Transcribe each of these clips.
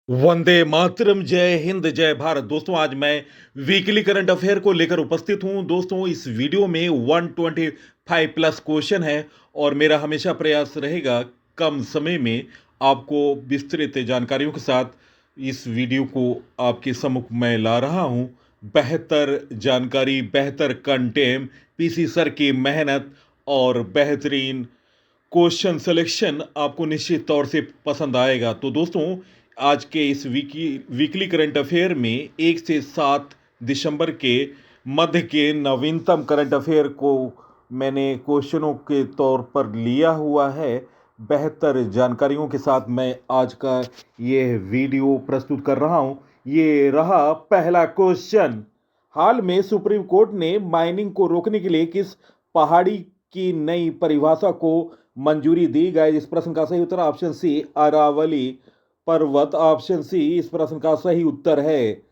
वंदे मातरम, जय हिंद, जय भारत। दोस्तों, आज मैं वीकली करंट अफेयर को लेकर उपस्थित हूं। दोस्तों, इस वीडियो में 125 प्लस क्वेश्चन है और मेरा हमेशा प्रयास रहेगा कम समय में आपको विस्तृत जानकारियों के साथ इस वीडियो को आपके सम्मुख मैं ला रहा हूं। बेहतर जानकारी, बेहतर कंटेंट, पीसी सर की मेहनत और बेहतरीन क्वेश्चन सिलेक्शन आपको निश्चित तौर से पसंद आएगा। तो दोस्तों, आज के इस वीकली करंट अफेयर में 1 से 7 दिसंबर के मध्य के नवीनतम करंट अफेयर को मैंने क्वेश्चनों के तौर पर लिया हुआ है। बेहतर जानकारियों के साथ मैं आज का ये वीडियो प्रस्तुत कर रहा हूं। ये रहा पहला क्वेश्चन। हाल में सुप्रीम कोर्ट ने माइनिंग को रोकने के लिए किस पहाड़ी की नई परिभाषा को मंजूरी दी गई? इस प्रश्न का सही उत्तर ऑप्शन सी, अरावली पर्वत। ऑप्शन सी इस प्रश्न का सही उत्तर है।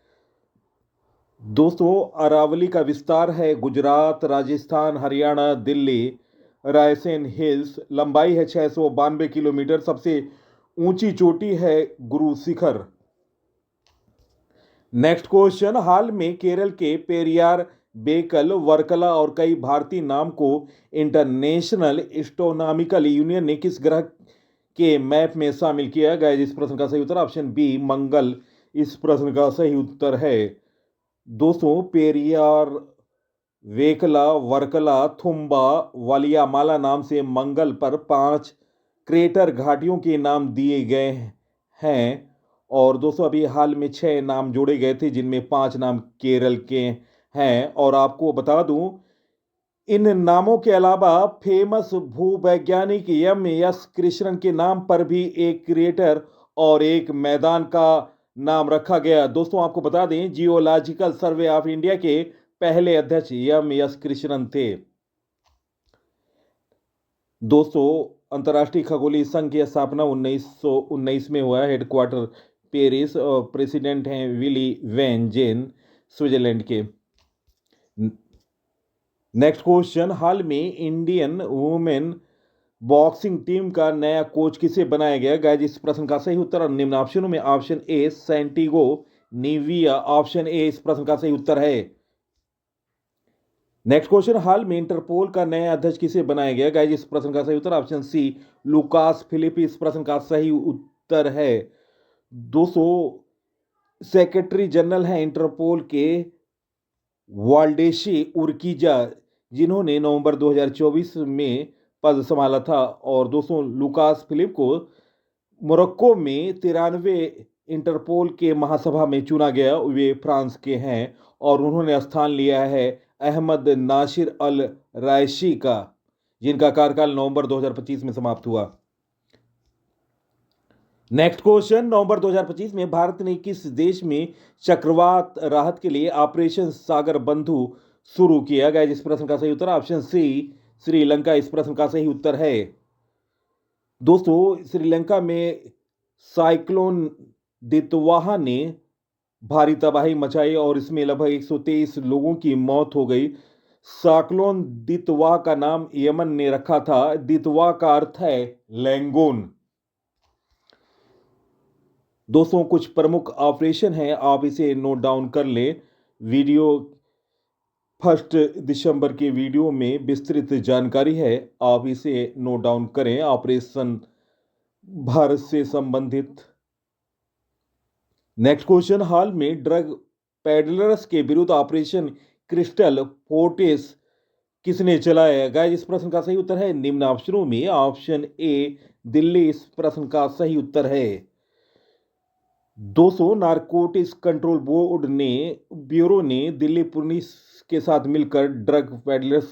दोस्तों, अरावली का विस्तार है गुजरात, राजस्थान, हरियाणा, दिल्ली। रायसेन हिल्स, लंबाई है 692 किलोमीटर। सबसे ऊंची चोटी है गुरु शिखर। Next question. हाल में केरल के पेरियार, बेकल, वर्कला और कई भारतीय नाम को इंटरनेशनल एस्ट्रोनॉमिकल यूनियन ने किस ग्रह के मैप में शामिल किया गया? इस प्रश्न का सही उत्तर ऑप्शन बी, मंगल। इस प्रश्न का सही उत्तर है। दोस्तों, पेरियार, वेकला, वर्कला, थुम्बा, वालियामाला नाम से मंगल पर 5 क्रेटर घाटियों के नाम दिए गए हैं। और दोस्तों, अभी हाल में 6 नाम जोड़े गए थे, जिनमें 5 नाम केरल के हैं। और आपको बता दूं, इन नामों के अलावा फेमस भूवैज्ञानिक एम एस कृष्णन के नाम पर भी एक क्रिएटर और एक मैदान का नाम रखा गया। दोस्तों, आपको बता दें, जियोलॉजिकल सर्वे ऑफ इंडिया के पहले अध्यक्ष एम एस कृष्णन थे। दोस्तों, अंतर्राष्ट्रीय खगोलीय संघ की स्थापना 1919 में हुआ है। हेडक्वार्टर पेरिस और प्रेसिडेंट हैं विली वैन जेन, स्विट्जरलैंड के। Next question. हाल में इंडियन वुमेन बॉक्सिंग टीम का नया कोच किसे बनाया गया? गाइस, इस प्रश्न का सही उत्तर निम्न ऑप्शनों में option A, Santiago Nivia. Option A इस प्रश्न का सही उत्तर है। Next question. हाल में इंटरपोल का नया अध्यक्ष किसे बनाया गया? गाइस, इस प्रश्न का सही उत्तर ऑप्शन सी, लुकास फिलिप। इस प्रश्न का सही उत्तर है। 200 सेक्रेटरी जनरल हैं इंटरपोल के वाल्डेशी उर्किजा, जिन्होंने नवंबर 2024 में पद संभाला था। और दोस्तों, लुकास फिलिप को मोरक्को में 93 इंटरपोल के महासभा में चुना गया। वे फ्रांस के हैं और उन्होंने स्थान लिया है अहमद नासिर अल रायशी का, जिनका कार्यकाल नवंबर 2025 में समाप्त हुआ। Next question. नवंबर 2025 में भारत ने किस देश में चक्रवात राहत के लिए ऑपरेशन सागर बंधु शुरू किया गया? जिस प्रश्न का सही उत्तर ऑप्शन सी, श्रीलंका। इस प्रश्न का सही उत्तर है। दोस्तों, श्रीलंका में साइक्लोन दितवाहा ने भारी तबाही मचाई और इसमें लगभग 123 लोगों की मौत हो गई। साइक्लोन दितवाह का नाम यमन ने रखा था। दितवाह का अर्थ है लैंगून। दोस्तों, कुछ प्रमुख ऑपरेशन हैं, आप इसे नोट डाउन कर लें। वीडियो 1 दिसंबर के वीडियो में विस्तृत जानकारी है, आप इसे नोट डाउन करें। ऑपरेशन भारत से संबंधित। Next question. हाल में ड्रग पेडलर्स के विरुद्ध ऑपरेशन क्रिस्टल फोर्टिस किसने चलाया? गाइस, इस प्रश्न का सही उत्तर है निम्न ऑप्शनों में ऑप्शन ए, दिल्ली। इस प्रश्न का सही उत्तर है। 200 नारकोटिक्स कंट्रोल बोर्ड ने ब्यूरो ने दिल्ली पुलिस के साथ मिलकर ड्रग पेडलर्स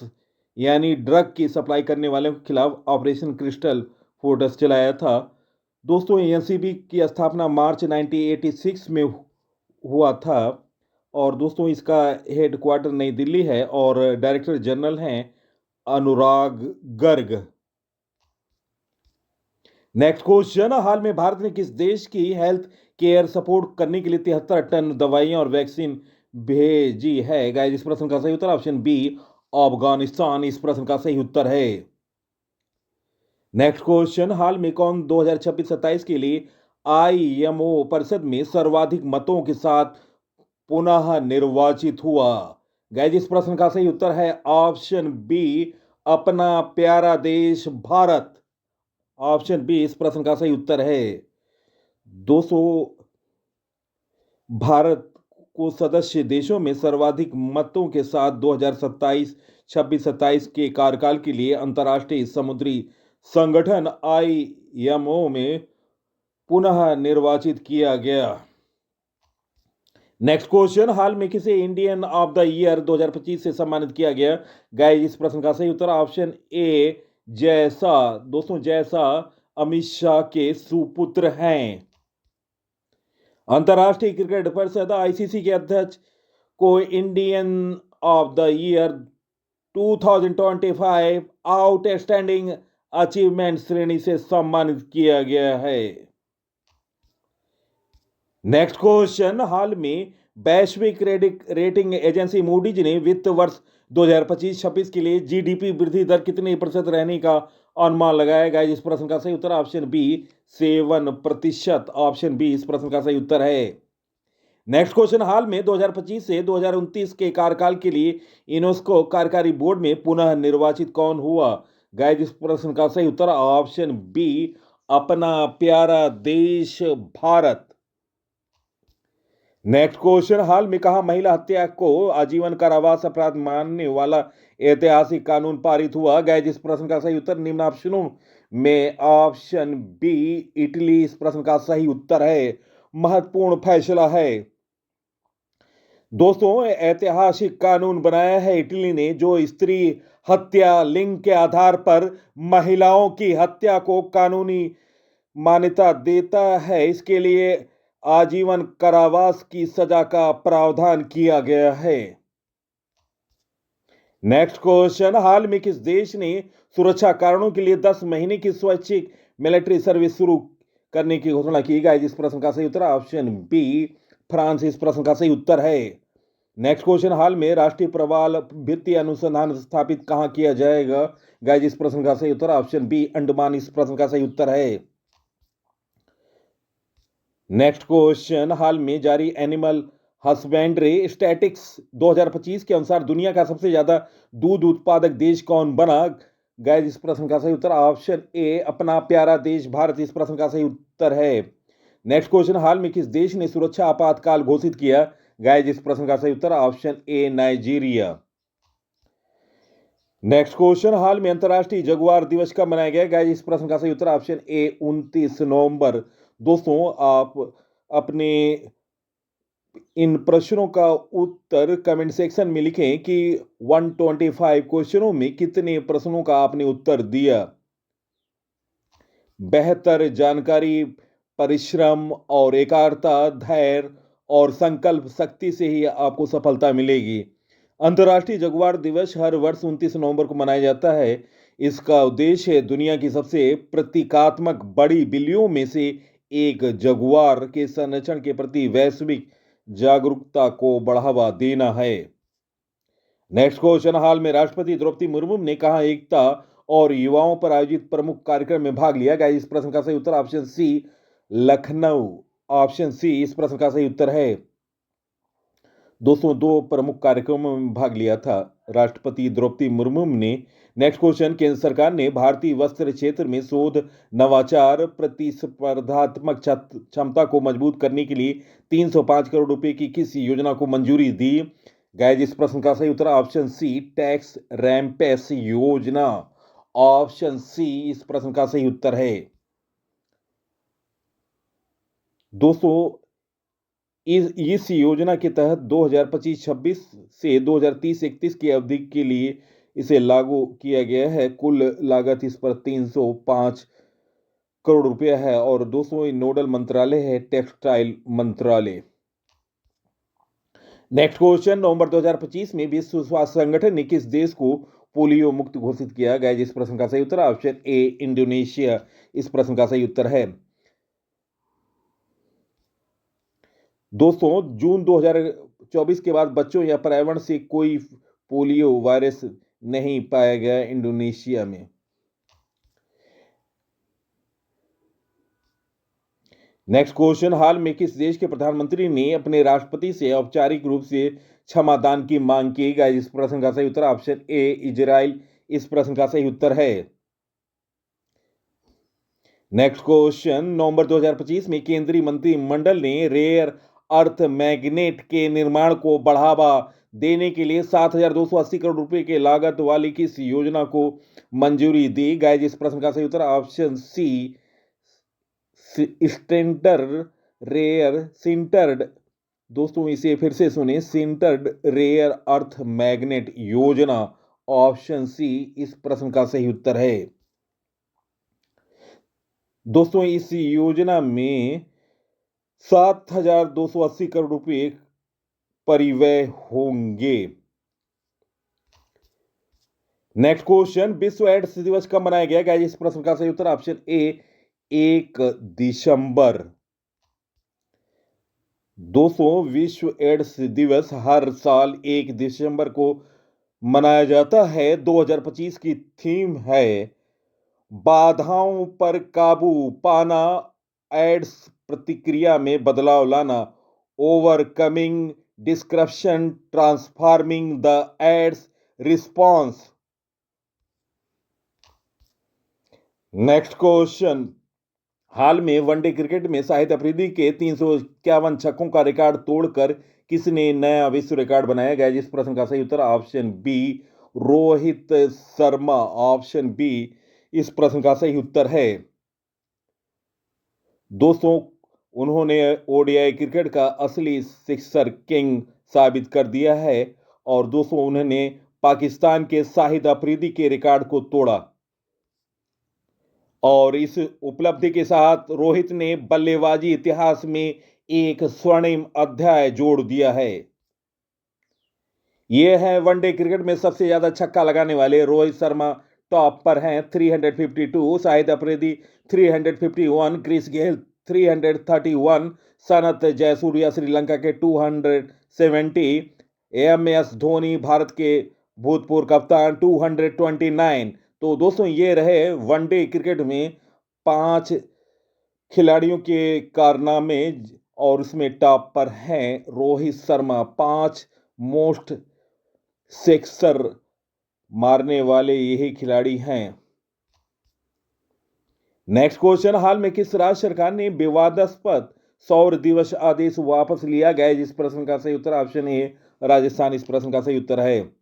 यानी ड्रग की सप्लाई करने वालों के खिलाफ ऑपरेशन क्रिस्टल फोर्टिस चलाया था। दोस्तों, एनसीबी की स्थापना मार्च 1986 में हुआ था। और दोस्तों, इसका हेडक्वार्टर नई दिल्ली है और डायरेक्टर जनरल हैं अनुराग गर्ग। Next question. हाल में भारत ने किस देश की हेल्थ केयर सपोर्ट करने के लिए 73 टन दवाइयां और वैक्सीन भेजी है? गाइस, इस प्रश्न का सही उत्तर ऑप्शन बी, अफगानिस्तान। इस प्रश्न का सही उत्तर है। Next question. हाल में कौन 2026-27 के लिए आईएमओ परिषद में सर्वाधिक मतों के साथ पुनः निर्वाचित हुआ? गाइस, इस प्रश्न का सही उत्तर है ऑप्शन बी, अपना प्यारा देश भारत। ऑप्शन बी इस प्रश्न का सही उत्तर है। दोस्तों, भारत को सदस्य देशों में सर्वाधिक मतों के साथ 2027, 26, 27 के कार्यकाल के लिए अंतर्राष्ट्रीय समुद्री संगठन आईएमओ में पुनः निर्वाचित किया गया। नेक्स्ट क्वेश्चन, हाल में किसे इंडियन ऑफ द ईयर 2025 से सम्मानित किया गया? गाइस, इस प्रश्न का सही उत्तर ऑप्शन ए, जैसा। दोस्तों, जैसा अमित शाह के सुपुत्र हैं। अंतर्राष्ट्रीय क्रिकेट परिषद आईसीसी के अध्यक्ष को Indian of the year 2025 outstanding achievement श्रेणी से सम्मानित किया गया है। नेक्स्ट क्वेश्चन, हाल में वैश्विक रेटिंग एजेंसी मूडीज ने वित्त वर्ष 2025-26 के लिए जीडीपी वृद्धि दर कितने प्रतिशत रहने का अनुमान लगाया गया? इस प्रश्न का सही उत्तर ऑप्शन बी, 7%। ऑप्शन बी इस प्रश्न का सही उत्तर है। नेक्स्ट क्वेश्चन, हाल में 2025 से 2029 के कार्यकाल के लिए यूनेस्को कार्यकारी बोर्ड में पुनः निर्वाचित कौन हुआ? गाइस, इस प्रश्न का सही उत्तर ऑप्शन बी, अपना प्यारा देश भारत। नेक्स्ट क्वेश्चन, हाल में कहा महिला हत्या को आजीवन कारावास अपराध मानने वाला ऐतिहासिक कानून पारित हुआ? गाइस, इस प्रश्न का सही उत्तर निम्न ऑप्शनों में ऑप्शन बी, इटली इस प्रश्न का सही उत्तर है। महत्वपूर्ण फैसला है। दोस्तों, ऐतिहासिक कानून बनाया है इटली ने, जो स्त्री हत्या लिंग के आधार पर महिलाओं की हत्या को कानूनी मान्यता देता है। इसके लिए आजीवन कारावास की सजा का प्रावधान किया गया है। नेक्स्ट क्वेश्चन, हाल में किस देश ने सुरक्षा कारणों के लिए 10 महीने की स्वैच्छिक मिलिट्री सर्विस शुरू करने की घोषणा की? गई इस प्रश्न का सही उत्तर ऑप्शन बी, फ्रांस इस प्रश्न का सही उत्तर है। नेक्स्ट क्वेश्चन, हाल में राष्ट्रीय प्रवाल वित्तीय अनुसंधान स्थापित कहां किया जाएगा? गाइस, इस प्रश्न का सही उत्तर ऑप्शन बी, अंडमान इस प्रश्न का सही उत्तर है। नेक्स्ट क्वेश्चन, हाल में जारी एनिमल हस्बेंड्री स्टैटिक्स 2025 के अनुसार दुनिया का सबसे ज्यादा दूध उत्पादक देश कौन बना? गाइस, इस प्रश्न का सही उत्तर ऑप्शन ए, अपना प्यारा देश भारत इस प्रश्न का सही उत्तर है। नेक्स्ट क्वेश्चन, हाल में किस देश ने सुरक्षा आपातकाल घोषित किया? गाइस, इस प्रश्न का सही उत्तर option A, Nigeria. Next question, हाल में अंतर्राष्ट्रीय जगुआर दिवस कब मनाया गया? गाइस, इस प्रश्न का सही उत्तर ऑप्शन ए, 29 नवंबर। दोस्तों, आप अपने इन प्रश्नों का उत्तर कमेंट सेक्शन में लिखें कि 125 क्वेश्चनों में कितने प्रश्नों का आपने उत्तर दिया। बेहतर जानकारी, परिश्रम और एकाग्रता, धैर्य और संकल्प शक्ति से ही आपको सफलता मिलेगी। अंतर्राष्ट्रीय जगुआर दिवस हर वर्ष 29 नवंबर को मनाया जाता है। इसका उद्देश्य है दुनिया की सबसे प्रतीकात्मक बड़ी बिल्लियों में से एक जगुआर के संरक्षण के प्रति वैश्विक जागरूकता को बढ़ावा देना है। नेक्स्ट क्वेश्चन, हाल में राष्ट्रपति द्रौपदी मुर्मू ने कहा एकता और युवाओं पर आयोजित प्रमुख कार्यक्रम में भाग लिया? गाइस, इस प्रश्न का सही उत्तर option C, Lucknow. Option C इस प्रश्न का सही उत्तर है। दोस्तों, 2 प्रमुख कार्यक्रमों में भाग लिया था राष्ट्रपति द्रौपदी मुर्मू ने। नेक्स्ट क्वेश्चन, केंद्र सरकार ने भारतीय वस्त्र क्षेत्र में शोध, नवाचार, प्रतिस्पर्धात्मक क्षमता को मजबूत करने के लिए 305 करोड़ रुपए की किस योजना को मंजूरी दी? गाइस, इस प्रश्न का सही उत्तर ऑप्शन सी, टैक्स रैम्पेस योजना। ऑप्शन सी इस प्रश्न का सही उत्तर है। दोस्तों, इस योजना के तहत 2025-26 से 2030-31 की अवधि के लिए इसे लागू किया गया है। कुल लागत इस पर 305 करोड़ रुपया है और दोस्तों नोडल मंत्रालय है टेक्सटाइल मंत्रालय। नेक्स्ट क्वेश्चन, नवंबर 2025 में विश्व स्वास्थ्य संगठन ने किस देश को पोलियो मुक्त घोषित किया? गया इस प्रश्न का सही उत्तर ऑप्शन ए, इंडोनेशिया इस प्रश्न का सही उत्तर है। दोस्तों, जून 2024 के बाद बच्चों या पर्यावरण से कोई पोलियो वायरस नहीं पाया गया इंडोनेशिया में। नेक्स्ट क्वेश्चन, हाल में किस देश के प्रधानमंत्री ने अपने राष्ट्रपति से औपचारिक रूप से क्षमा दान की मांग की? गाइस, इस प्रश्न का सही उत्तर ऑप्शन ए इजराइल इस प्रश्न का सही उत्तर है। नेक्स्ट क्वेश्चन, नवंबर 2025 में केंद्रीय मंत्रिमंडल ने रेयर अर्थ मैग्नेट के निर्माण को बढ़ावा देने के लिए 7,280 करोड़ रुपए के लागत वाली किस योजना को मंजूरी दी? गाइस, इस प्रश्न का सही उत्तर ऑप्शन सी स्टेंटर रेयर सिंटर्ड। दोस्तों इसे फिर से सुने, सिंटर्ड रेयर अर्थ मैग्नेट योजना, ऑप्शन सी इस प्रश्न का सही उत्तर है। दोस्तों इस योजना में 7,280 करोड़ रुपए परिव्यय होंगे। नेक्स्ट क्वेश्चन, विश्व एड्स दिवस कब मनाया गया? गाइस, इस प्रश्न का सही उत्तर ऑप्शन ए 1 दिसंबर। दोस्तों विश्व एड्स दिवस हर साल 1 दिसंबर को मनाया जाता है। 2025 की थीम है बाधाओं पर काबू पाना, एड्स प्रतिक्रिया में बदलाव लाना, overcoming disruption, transforming the AIDS response. Next question, हाल में वनडे क्रिकेट में शाहिद अफरीदी के 351 छक्कों का रिकॉर्ड तोड़कर किसने नया विश्व रिकॉर्ड बनाया गया? जिस प्रश्न का सही उत्तर option B Rohit Sharma, option B इस प्रश्न का सही उत्तर है। दोस्तों उन्होंने ओडीआई क्रिकेट का असली सिक्सर किंग साबित कर दिया है और दोस्तों उन्होंने पाकिस्तान के शाहिद अफरीदी के रिकॉर्ड को तोड़ा और इस उपलब्धि के साथ रोहित ने बल्लेबाजी इतिहास में एक स्वर्णिम अध्याय जोड़ दिया है। ये है वनडे क्रिकेट में सबसे ज्यादा छक्का लगाने वाले। रोहित शर्मा टॉप पर हैं 352, शाहिद अफरीदी 351, क्रिस गेल 331, सनत जयसूर्या श्रीलंका के 270, एम एस धोनी भारत के भूतपूर्व कप्तान 229। तो दोस्तों ये रहे वनडे क्रिकेट में 5 खिलाड़ियों के कारनामे और उसमें टॉप पर हैं रोहित शर्मा, 5 मोस्ट सिक्सर मारने वाले यही खिलाड़ी हैं। नेक्स्ट क्वेश्चन, हाल में किस राज्य सरकार ने विवादास्पद सौर दिवस आदेश वापस लिया गया? जिस प्रश्न का सही उत्तर ऑप्शन ए राजस्थान इस प्रश्न का सही उत्तर है।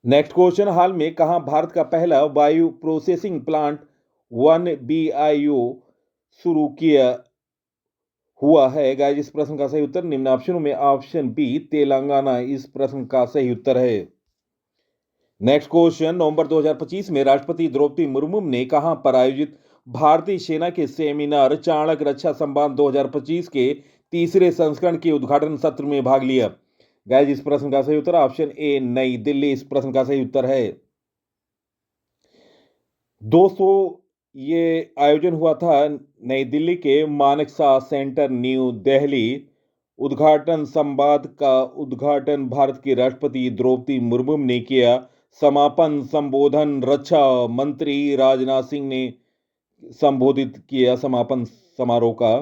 नेक्स्ट क्वेश्चन, हाल में कहां भारत का पहला वायु प्रोसेसिंग प्लांट 1BIO शुरू किया हुआ है? गाइस, इस प्रश्न का सही उत्तर निम्न ऑप्शनों में ऑप्शन बी तेलंगाना इस प्रश्न का सही उत्तर है। नेक्स्ट क्वेश्चन, नवंबर 2025 में राष्ट्रपति द्रौपदी मुर्मू ने कहां पर आयोजित भारतीय सेना के सेमिनार चाणक्य रक्षा संवाद 2025 के तीसरे संस्करण के उद्घाटन सत्र में भाग लिया? गाइस, इस प्रश्न का सही उत्तर ऑप्शन ए नई दिल्ली इस प्रश्न का सही उत्तर है। दोस्तों ये आयोजन हुआ था नई दिल्ली के मानेकशॉ सेंटर न्यू दिल्ली। उद्घाटन संवाद का उद्घाटन भारत की राष्ट्रपति द्रौपदी मुर्मू ने किया। समापन संबोधन रक्षा मंत्री राजनाथ सिंह ने संबोधित किया। समापन समारोह का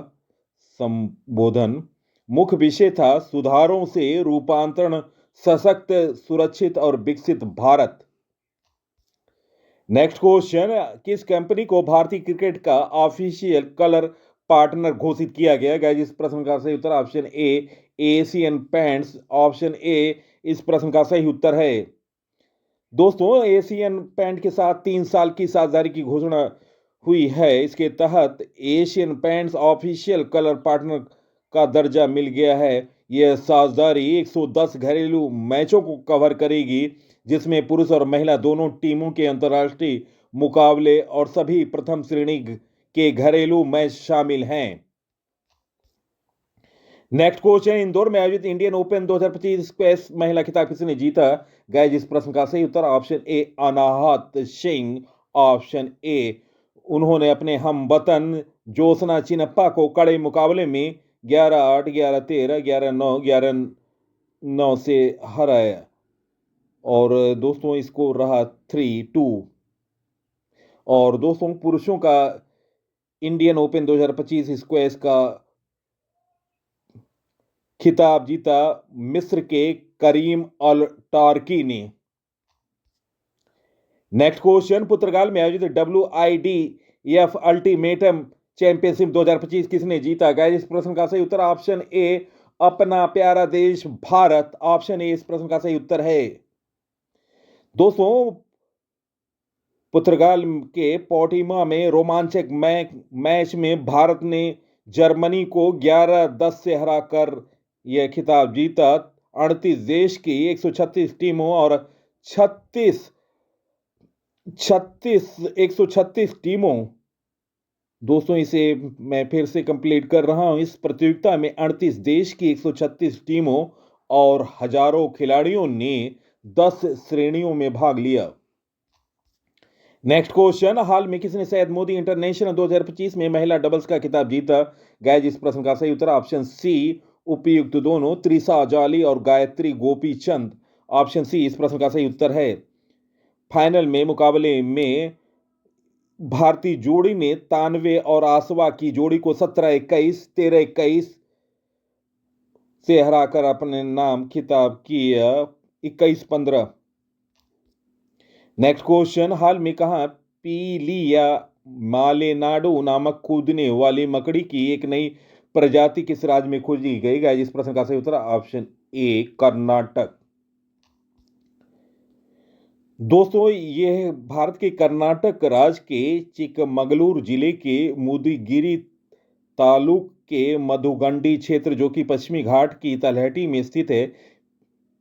संबोधन मुख्य विषय था सुधारों से रूपांतरण, सशक्त, सुरक्षित और विकसित भारत। नेक्स्ट क्वेश्चन, किस कंपनी को भारतीय क्रिकेट का ऑफिशियल कलर पार्टनर घोषित किया गया? गाइस, इस प्रश्न का सही उत्तर option A Asian Paints, option A इस प्रश्न का सही उत्तर है। दोस्तों एशियन पेंट के साथ 3 साल की साझेदारी की घोषणा हुई है। इसके तहत Asian paints official colour partner का दर्जा मिल गया है। यह साझेदारी 110 घरेलू मैचों को कवर करेगी जिसमें पुरुष और महिला दोनों टीमों के अंतर्राष्ट्रीय मुकाबले और सभी प्रथम श्रेणी के घरेलू मैच शामिल हैं। नेक्स्ट क्वेश्चन, इंदौर में आयोजित इंडियन ओपन 2025 स्क्वैश महिला खिताब किसने जीता? गाइस, इस प्रश्न का सही उत्तर option A Anahat Singh, option A. उन्होंने अपने हमवतन ज्योत्सना चिनप्पा को कड़े मुकाबले में 11-8, 11-13, 11-9, 11-9 से हराया और दोस्तों इसको रहा 3-2। और दोस्तों पुरुषों का इंडियन ओपन 2025 स्क्वैश का खिताब जीता मिस्र के करीम अल टार्की ने। नेक्स्ट क्वेश्चन, पुर्तगाल में आयोजित WIDF अल्टीमेटम चैंपियनशिप 2025 किसने जीता? गाइस, इस प्रश्न का सही उत्तर ऑप्शन ए अपना प्यारा देश भारत। ऑप्शन ए इस प्रश्न का सही उत्तर है। दोस्तों, पुर्तगाल के पोर्टिमा में रोमांचक मैच में भारत ने जर्मनी को 11-10 से हराकर यह खिताब जीता। 38 देश की 136 टीमों और 136 टीमों। दोस्तों, इसे मैं फिर से कंप्लीट कर रहा हूं। इस प्रतियोगिता में 38 देश की 136 टीमों और हजारों खिलाड़ियों ने 10 श्रेणियों में भाग लिया। नेक्स्ट क्वेश्चन, हाल में किसने सैयद मोदी इंटरनेशनल 2025 में महिला डबल्स का खिताब जीता? गाइस, इस प्रश्न का सही उत्तर ऑप्शन सी उपयुक्त दोनों, त्रिशा जाली और गायत्री गोपीचंद। ऑप्शन सी इस प्रश्न का सही उत्तर है। फाइनल में मुकाबले में भारतीय जोड़ी ने तानवे और आसवा की जोड़ी को 17-21, 13-21 से हराकर अपने नाम खिताब किया 21-15। नेक्स्ट क्वेश्चन, हाल में कहा पीलिया मालेनाडु नामक कूदने वाली मकड़ी की एक नई प्रजाति किस राज्य में खोजी गई? गाइस, इस प्रश्न का सही उत्तर ऑप्शन ए कर्नाटक। दोस्तों, यह भारत के कर्नाटक राज्य के चिकमगलूर जिले के मुदिगिरी तालुक के मधुगंडी क्षेत्र, जो कि पश्चिमी घाट की तलहटी में स्थित है,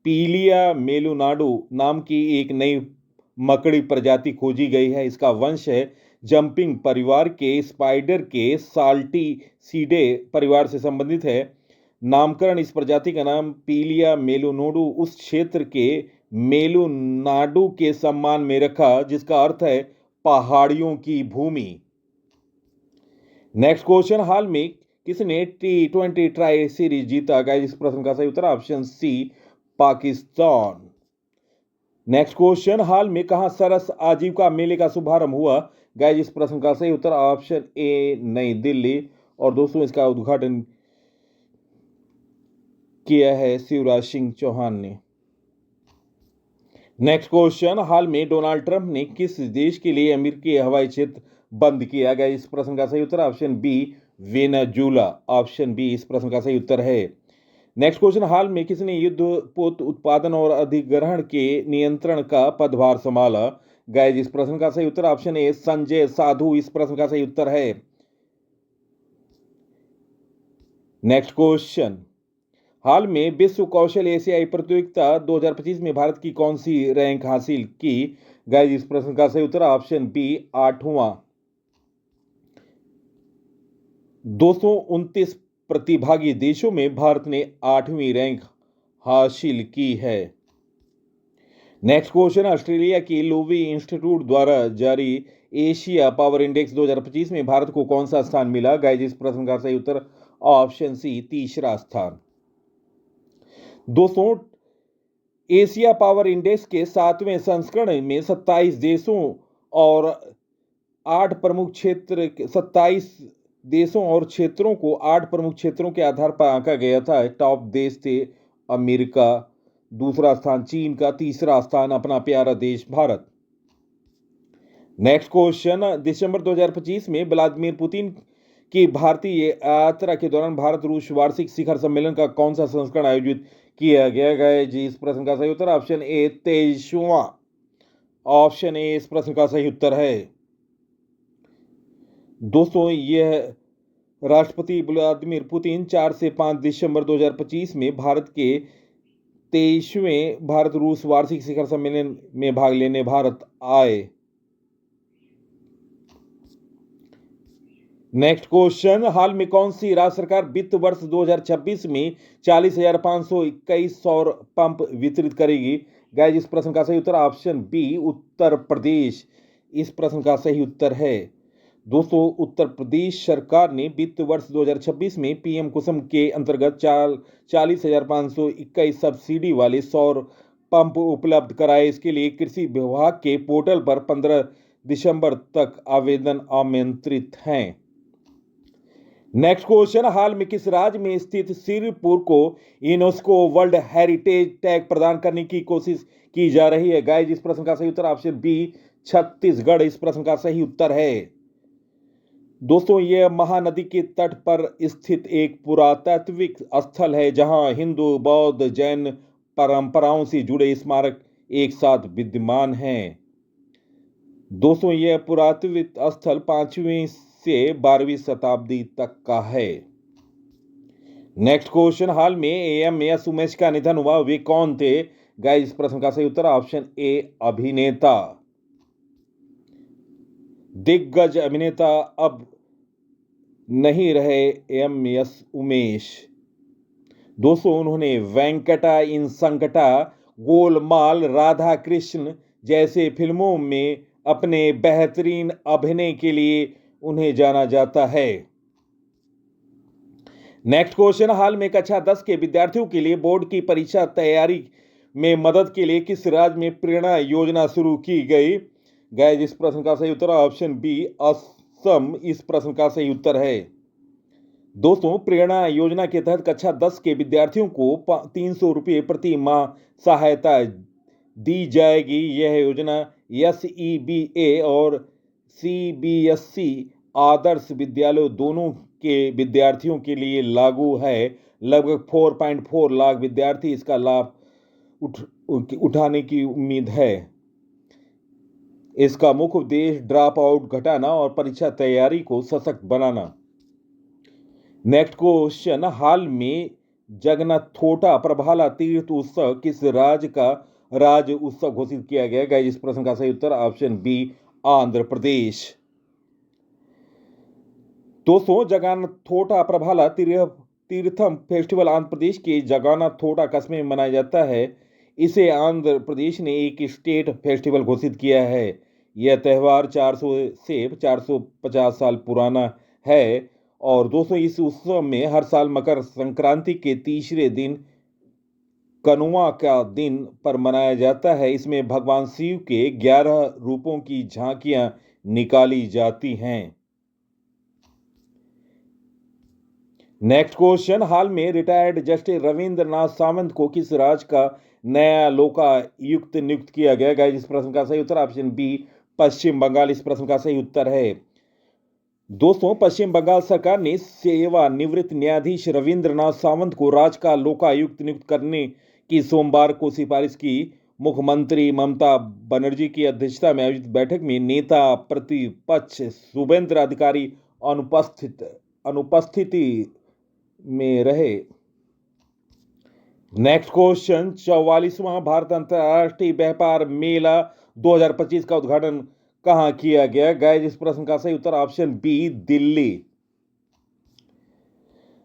पीलिया मेलुनाडु नाम की एक नई मकड़ी प्रजाति खोजी गई है। इसका वंश है जंपिंग परिवार के स्पाइडर के साल्टीसीडे परिवार से संबंधित है। नामकरण इस प्रजाति का नाम पीलिया मेलुनाडु उस क्षेत्र के मेलुनाडु के सम्मान में रखा, जिसका अर्थ है पहाड़ियों की भूमि। नेक्स्ट क्वेश्चन, हाल में किसने T20 ट्राई सीरीज जीता? गाइस, इस प्रश्न का सही उत्तर option C Pakistan. Next question, हाल में कहां सरस आजीविका मेले का शुभारंभ हुआ? गाइस, इस प्रश्न का सही उत्तर ऑप्शन ए नई दिल्ली। और दोस्तों, इसका उद्घाटन किया है शिवराज सिंह चौहान ने। नेक्स्ट क्वेश्चन, हाल में डोनाल्ड ट्रंप ने किस देश के लिए अमेरिकी हवाई क्षेत्र बंद किया? गया इस प्रश्न का सही उत्तर option B Venezuela. Option B इस प्रश्न का सही उत्तर है। नेक्स्ट क्वेश्चन, हाल में किसने युद्धपोत उत्पादन और अधिग्रहण के नियंत्रण का पदभार संभाला? गाइस, इस प्रश्न का सही उत्तर ऑप्शन ए संजय साधु इस प्रश्न का सही उत्तर है। नेक्स्ट क्वेश्चन, हाल में विश्व कौशल एशियाई प्रतियोगिता 2025 में भारत की कौन सी रैंक हासिल की? गाइस, इस प्रश्न का सही उत्तर ऑप्शन बी 8वां। 229 प्रतिभागी देशों में भारत ने 8वीं रैंक हासिल की है। नेक्स्ट क्वेश्चन, ऑस्ट्रेलिया की लोवी इंस्टीट्यूट द्वारा जारी एशिया पावर इंडेक्स 2025 में भारत को कौन सा स्थान मिला? गाइस, इस प्रश्न का सही उत्तर ऑप्शन सी तीसरा स्थान। दोस्तों, एशिया पावर इंडेक्स के 7वें संस्करण में 27 देशों और 8 प्रमुख क्षेत्र 27 देशों और क्षेत्रों को 8 प्रमुख क्षेत्रों के आधार पर आंका गया था। टॉप देश थे अमेरिका, दूसरा स्थान चीन का, तीसरा स्थान अपना प्यारा देश भारत। नेक्स्ट क्वेश्चन, दिसंबर 2025 में व्लादिमीर पुतिन की भारतीय यात्रा के दौरान भारत रूस वार्षिक शिखर सम्मेलन का कौन सा संस्करण आयोजित किया गया? जी, इस प्रश्न का सही उत्तर ऑप्शन ए 23वां। ऑप्शन ए इस प्रश्न का सही उत्तर है। दोस्तों, यह राष्ट्रपति व्लादिमीर पुतिन 4 से 5 दिसंबर 2025 में भारत के 23वें भारत रूस वार्षिक शिखर सम्मेलन में भाग लेने भारत आए। नेक्स्ट क्वेश्चन, हाल में कौन सी राज्य सरकार वित्त वर्ष 2026 में 40,521 सौर पंप वितरित करेगी? गाइस, इस प्रश्न का सही उत्तर ऑप्शन बी उत्तर प्रदेश इस प्रश्न का सही उत्तर है। दोस्तों, उत्तर प्रदेश सरकार ने वित्त वर्ष 2026 में पीएम कुसुम के अंतर्गत 40,521 सब्सिडी वाले सौर पंप उपलब्ध कराए। इसके लिए कृषि विभाग के पोर्टल पर 15 दिसंबर तक आवेदन आमंत्रित हैं। नेक्स्ट क्वेश्चन, हाल में किस राज्य में स्थित सिरपुर को यूनेस्को वर्ल्ड हेरिटेज टैग प्रदान करने की कोशिश की जा रही है? गाइस, इस प्रश्न का सही उत्तर ऑप्शन बी छत्तीसगढ़ इस प्रश्न का सही उत्तर है। दोस्तों, यह महानदी के तट पर स्थित एक पुरातात्विक स्थल है जहां हिंदू, बौद्ध, जैन परंपराओं से जुड़े स्मारक एक साथ विद्यमान हैं। दोस्तों, यह पुरातात्विक स्थल 5वीं से 12वीं शताब्दी तक का है। नेक्स्ट क्वेश्चन, हाल में एएमएस उमेश का निधन हुआ, वे कौन थे? गाइस, इस प्रश्न का सही उत्तर ऑप्शन ए अभिनेता। दिग्गज अभिनेता अब नहीं रहे एएमएस उमेश। दोस्तों, उन्होंने वेंकटा इन संकटा, गोलमाल, राधा कृष्ण जैसे फिल्मों में अपने बेहतरीन अभिनय के लिए उन्हें जाना जाता है। नेक्स्ट क्वेश्चन, हाल में कक्षा 10 के विद्यार्थियों के लिए बोर्ड की परीक्षा तैयारी में मदद के लिए किस राज्य में प्रेरणा योजना शुरू की गई? गाइस, इस प्रश्न का सही उत्तर ऑप्शन बी असम इस प्रश्न का सही उत्तर है। दोस्तों, प्रेरणा योजना के तहत कक्षा 10 के विद्यार्थियों को 300 रुपये प्रति माह सहायता दी जाएगी। यह योजना SEBA और CBSE आदर्श विद्यालयों दोनों के विद्यार्थियों के लिए लागू है। लगभग 4.4 लाख विद्यार्थी इसका लाभ उठाने की उम्मीद है। इसका मुख्य उद्देश्य ड्रॉप आउट घटाना और परीक्षा तैयारी को सशक्त बनाना। नेक्स्ट क्वेश्चन, हाल में जगन्नाथोटा प्रभाला तीर्थ उत्सव किस राज्य का राज्य उत्सव घोषित किया गया? गाइस, इस प्रश्न का सही उत्तर ऑप्शन बी आंध्र प्रदेश। दोस्तों, जगन्नाथोटा प्रभाला तीर्थम फेस्टिवल आंध्र प्रदेश के जगन्नाथोटा कस्बे में मनाया जाता है। इसे आंध्र प्रदेश ने एक स्टेट फेस्टिवल घोषित किया है। यह त्यौहार 400 से 450 साल पुराना है। और दोस्तों, इस उत्सव में हर साल मकर संक्रांति के तीसरे दिन कनुआ का दिन पर मनाया जाता है। इसमें भगवान शिव के 11 रूपों की झांकियां निकाली जाती हैं। नेक्स्ट क्वेश्चन, हाल में रिटायर्ड जस्टिस रविंद्र नाथ सावंत को किस राज्य का नया लोकायुक्त नियुक्त किया गया? गाइस, इस प्रश्न का सही उत्तर ऑप्शन बी पश्चिम बंगाल इस प्रश्न का सही उत्तर है। दोस्तों, पश्चिम बंगाल सरकार ने सेवानिवृत्त न्यायाधीश रविंद्र नाथ सावंत को राज्य का लोकायुक्त नियुक्त करने की सोमवार को सिफारिश की। मुख्यमंत्री ममता बनर्जी की अध्यक्षता में आयोजित बैठक में नेता प्रतिपक्ष शुभेंद्र अधिकारी अनुपस्थिति में रहे। नेक्स्ट क्वेश्चन, 44वां भारत अंतर्राष्ट्रीय व्यापार मेला 2025 का उद्घाटन कहां किया गया? गाइस, इस प्रश्न का सही उत्तर ऑप्शन बी दिल्ली।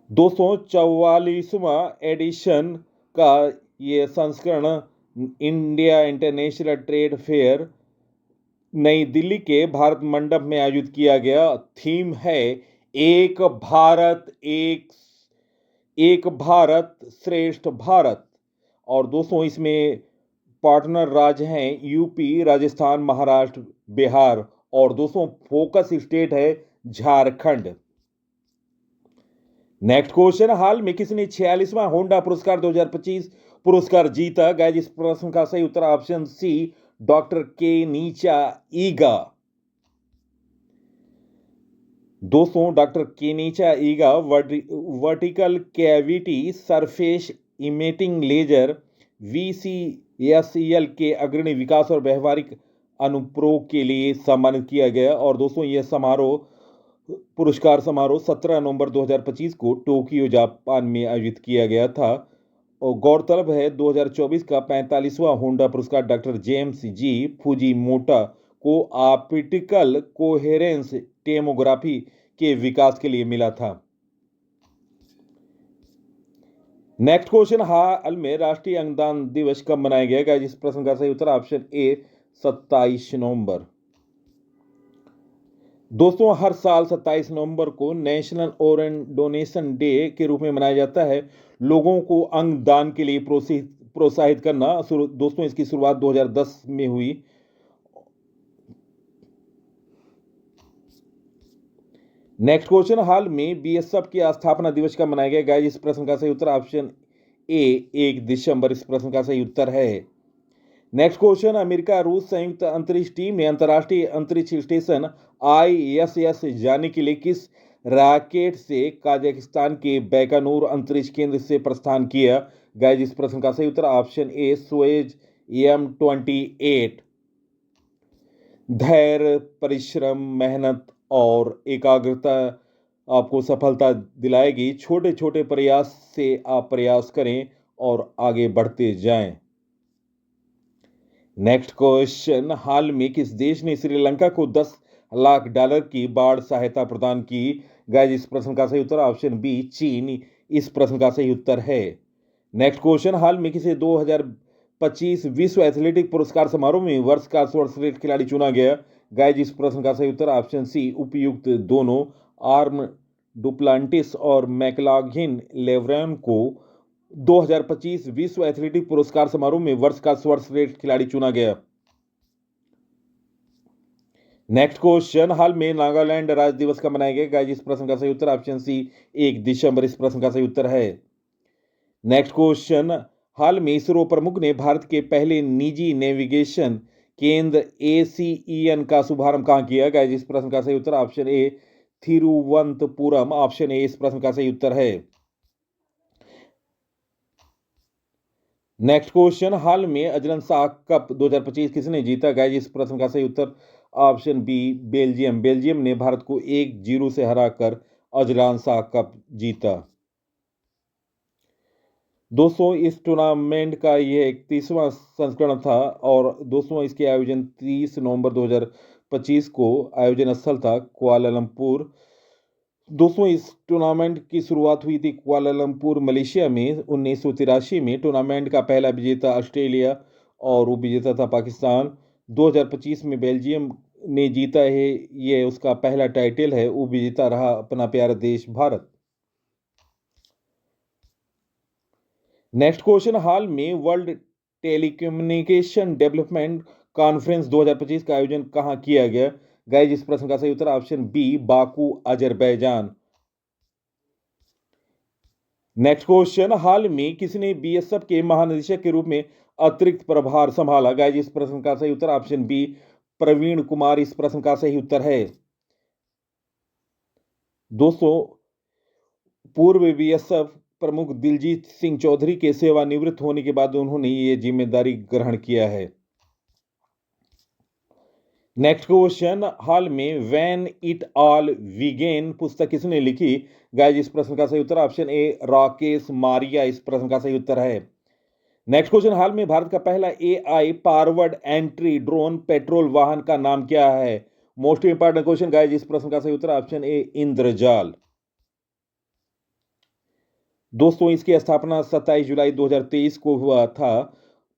दोस्तों, 44वां एडिशन का ये संस्करण इंडिया इंटरनेशनल ट्रेड फेयर नई दिल्ली के भारत मंडप में आयोजित किया गया। थीम है एक भारत श्रेष्ठ भारत। और दोस्तों, इसमें पार्टनर राज्य हैं यूपी, राजस्थान, महाराष्ट्र, बिहार और दोस्तों फोकस स्टेट है झारखंड। नेक्स्ट क्वेश्चन, हाल में किसने 46वां होंडा पुरस्कार 2025 पुरस्कार जीता? गाइस, इस प्रश्न का सही उत्तर ऑप्शन सी डॉक्टर केनिचा ईगा। दोस्तों, doctor Kenichi Iga vertical cavity surface emitting laser VCSEL के अग्रणी विकास और व्यवहारिक अनुप्रयोग के लिए सम्मानित किया गया। और दोस्तों, यह पुरस्कार समारोह 17 नवंबर 2025 को टोक्यो जापान में आयोजित किया गया था। और गौरतलब है 2024 का 45वां होंडा पुरस्कार डॉक्टर जेम्स जी फुजीमोटा को ऑप्टिकल कोहेरेंस टेमोग्राफी के विकास के लिए मिला था। नेक्स्ट क्वेश्चन, हाल में राष्ट्रीय अंगदान दिवस कब मनाया गया? इस प्रश्न का सही उत्तर ऑप्शन ए 27 नवंबर। दोस्तों, हर साल 27 नवंबर को नेशनल ऑर्गन डोनेशन डे के रूप में मनाया जाता है। लोगों को अंग दान के लिए प्रोत्साहित करना। दोस्तों, इसकी शुरुआत 2010 में हुई। नेक्स्ट क्वेश्चन, हाल में बीएसएफ के स्थापना दिवस कब मनाया गया? गाइस इस प्रश्न का सही उत्तर ऑप्शन ए 1 दिसंबर इस प्रश्न का सही उत्तर है। नेक्स्ट क्वेश्चन, अमेरिका रूस संयुक्त अंतरिक्ष टीम ने अंतर्राष्ट्रीय अंतरिक्ष स्टेशन आईएसएस जाने के लिए किस रॉकेट से कजाकिस्तान के बैकानूर अंतरिक्ष केंद्र से प्रस्थान किया? गाइस इस प्रश्न का सही उत्तर ऑप्शन ए सोएज M28। धैर्य, परिश्रम, मेहनत और एकाग्रता आपको सफलता दिलाएगी। छोटे छोटे प्रयास से आप प्रयास करें और आगे बढ़ते जाएं। नेक्स्ट क्वेश्चन, हाल में किस देश ने श्रीलंका को $10 लाख की बाढ़ सहायता प्रदान की? गाइस इस प्रश्न का सही उत्तर ऑप्शन बी चीन इस प्रश्न का सही उत्तर है। नेक्स्ट क्वेश्चन, हाल में किसे 2025 विश्व एथलेटिक पुरस्कार समारोह में वर्ष का सर्वश्रेष्ठ खिलाड़ी चुना गया? गाइस इस प्रश्न का सही उत्तर ऑप्शन सी उपयुक्त दोनों आर्म डुप्लांटिस और मैकलाघिन लेवरन को 2025 विश्व एथलेटिक पुरस्कार समारोह में वर्ष का सर्वश्रेष्ठ खिलाड़ी चुना गया। नेक्स्ट क्वेश्चन, हाल में नागालैंड राज्य दिवस कब मनाया गया? गाइस इस प्रश्न का सही उत्तर ऑप्शन सी 1 दिसंबर इस प्रश्न का सही उत्तर है। नेक्स्ट क्वेश्चन, हाल में इसरो प्रमुख ने भारत के पहले निजी नेविगेशन केंद्र ACEN का शुभारंभ कहां किया? गाइस इस प्रश्न का सही उत्तर option A Thiruvananthapuram option A इस प्रश्न का सही उत्तर है। नेक्स्ट क्वेश्चन, हाल में अजलन शाह कप 2025 किसने जीता? गाइस इस प्रश्न का सही उत्तर ऑप्शन बी बेल्जियम। बेल्जियम ने भारत को 1-0 से हराकर अजलान शाह कप जीता। दोस्तों इस टूर्नामेंट का यह 31वां संस्करण था और दोस्तों इसके आयोजन 30 नवंबर 2025 को आयोजन स्थल था कुआलालंपुर। दोस्तों इस टूर्नामेंट की शुरुआत हुई थी कुआलालंपुर मलेशिया में 1983 में। टूर्नामेंट का पहला विजेता ऑस्ट्रेलिया और उपविजेता था पाकिस्तान। 2025 में बेल्जियम ने जीता है, ये उसका पहला टाइटल है। उपविजेता रहा अपना प्यारा देश भारत। नेक्स्ट क्वेश्चन, हाल में वर्ल्ड टेलीकम्युनिकेशन डेवलपमेंट कॉन्फ्रेंस 2025 का आयोजन कहां किया गया? गाइस इस प्रश्न का सही उत्तर option B Baku Azerbaijan. Next question, हाल में किसने बीएसएफ के महानिदेशक के रूप में अतिरिक्त प्रभार संभाला? गाइस इस प्रश्न का सही उत्तर ऑप्शन बी प्रवीण कुमार इस प्रश्न का सही उत्तर है। दोस्तों पूर्व बीएसएफ प्रमुख दिलजीत सिंह चौधरी के सेवानिवृत्त होने के बाद उन्होंने ये जिम्मेदारी ग्रहण किया है। नेक्स्ट क्वेश्चन, हाल में व्हेन इट ऑल बिगेन पुस्तक किसने लिखी? गाइस इस प्रश्न का सही उत्तर ऑप्शन ए राकेश मारिया इस प्रश्न का सही उत्तर है। नेक्स्ट क्वेश्चन, हाल में भारत का पहला AI powered entry drone petrol वाहन का नाम क्या है? मोस्ट इंपॉर्टेंट क्वेश्चन गाइस इस प्रश्न का सही उत्तर ऑप्शन ए इंद्रजाल। दोस्तों इसकी स्थापना 27 जुलाई 2023 को हुआ था।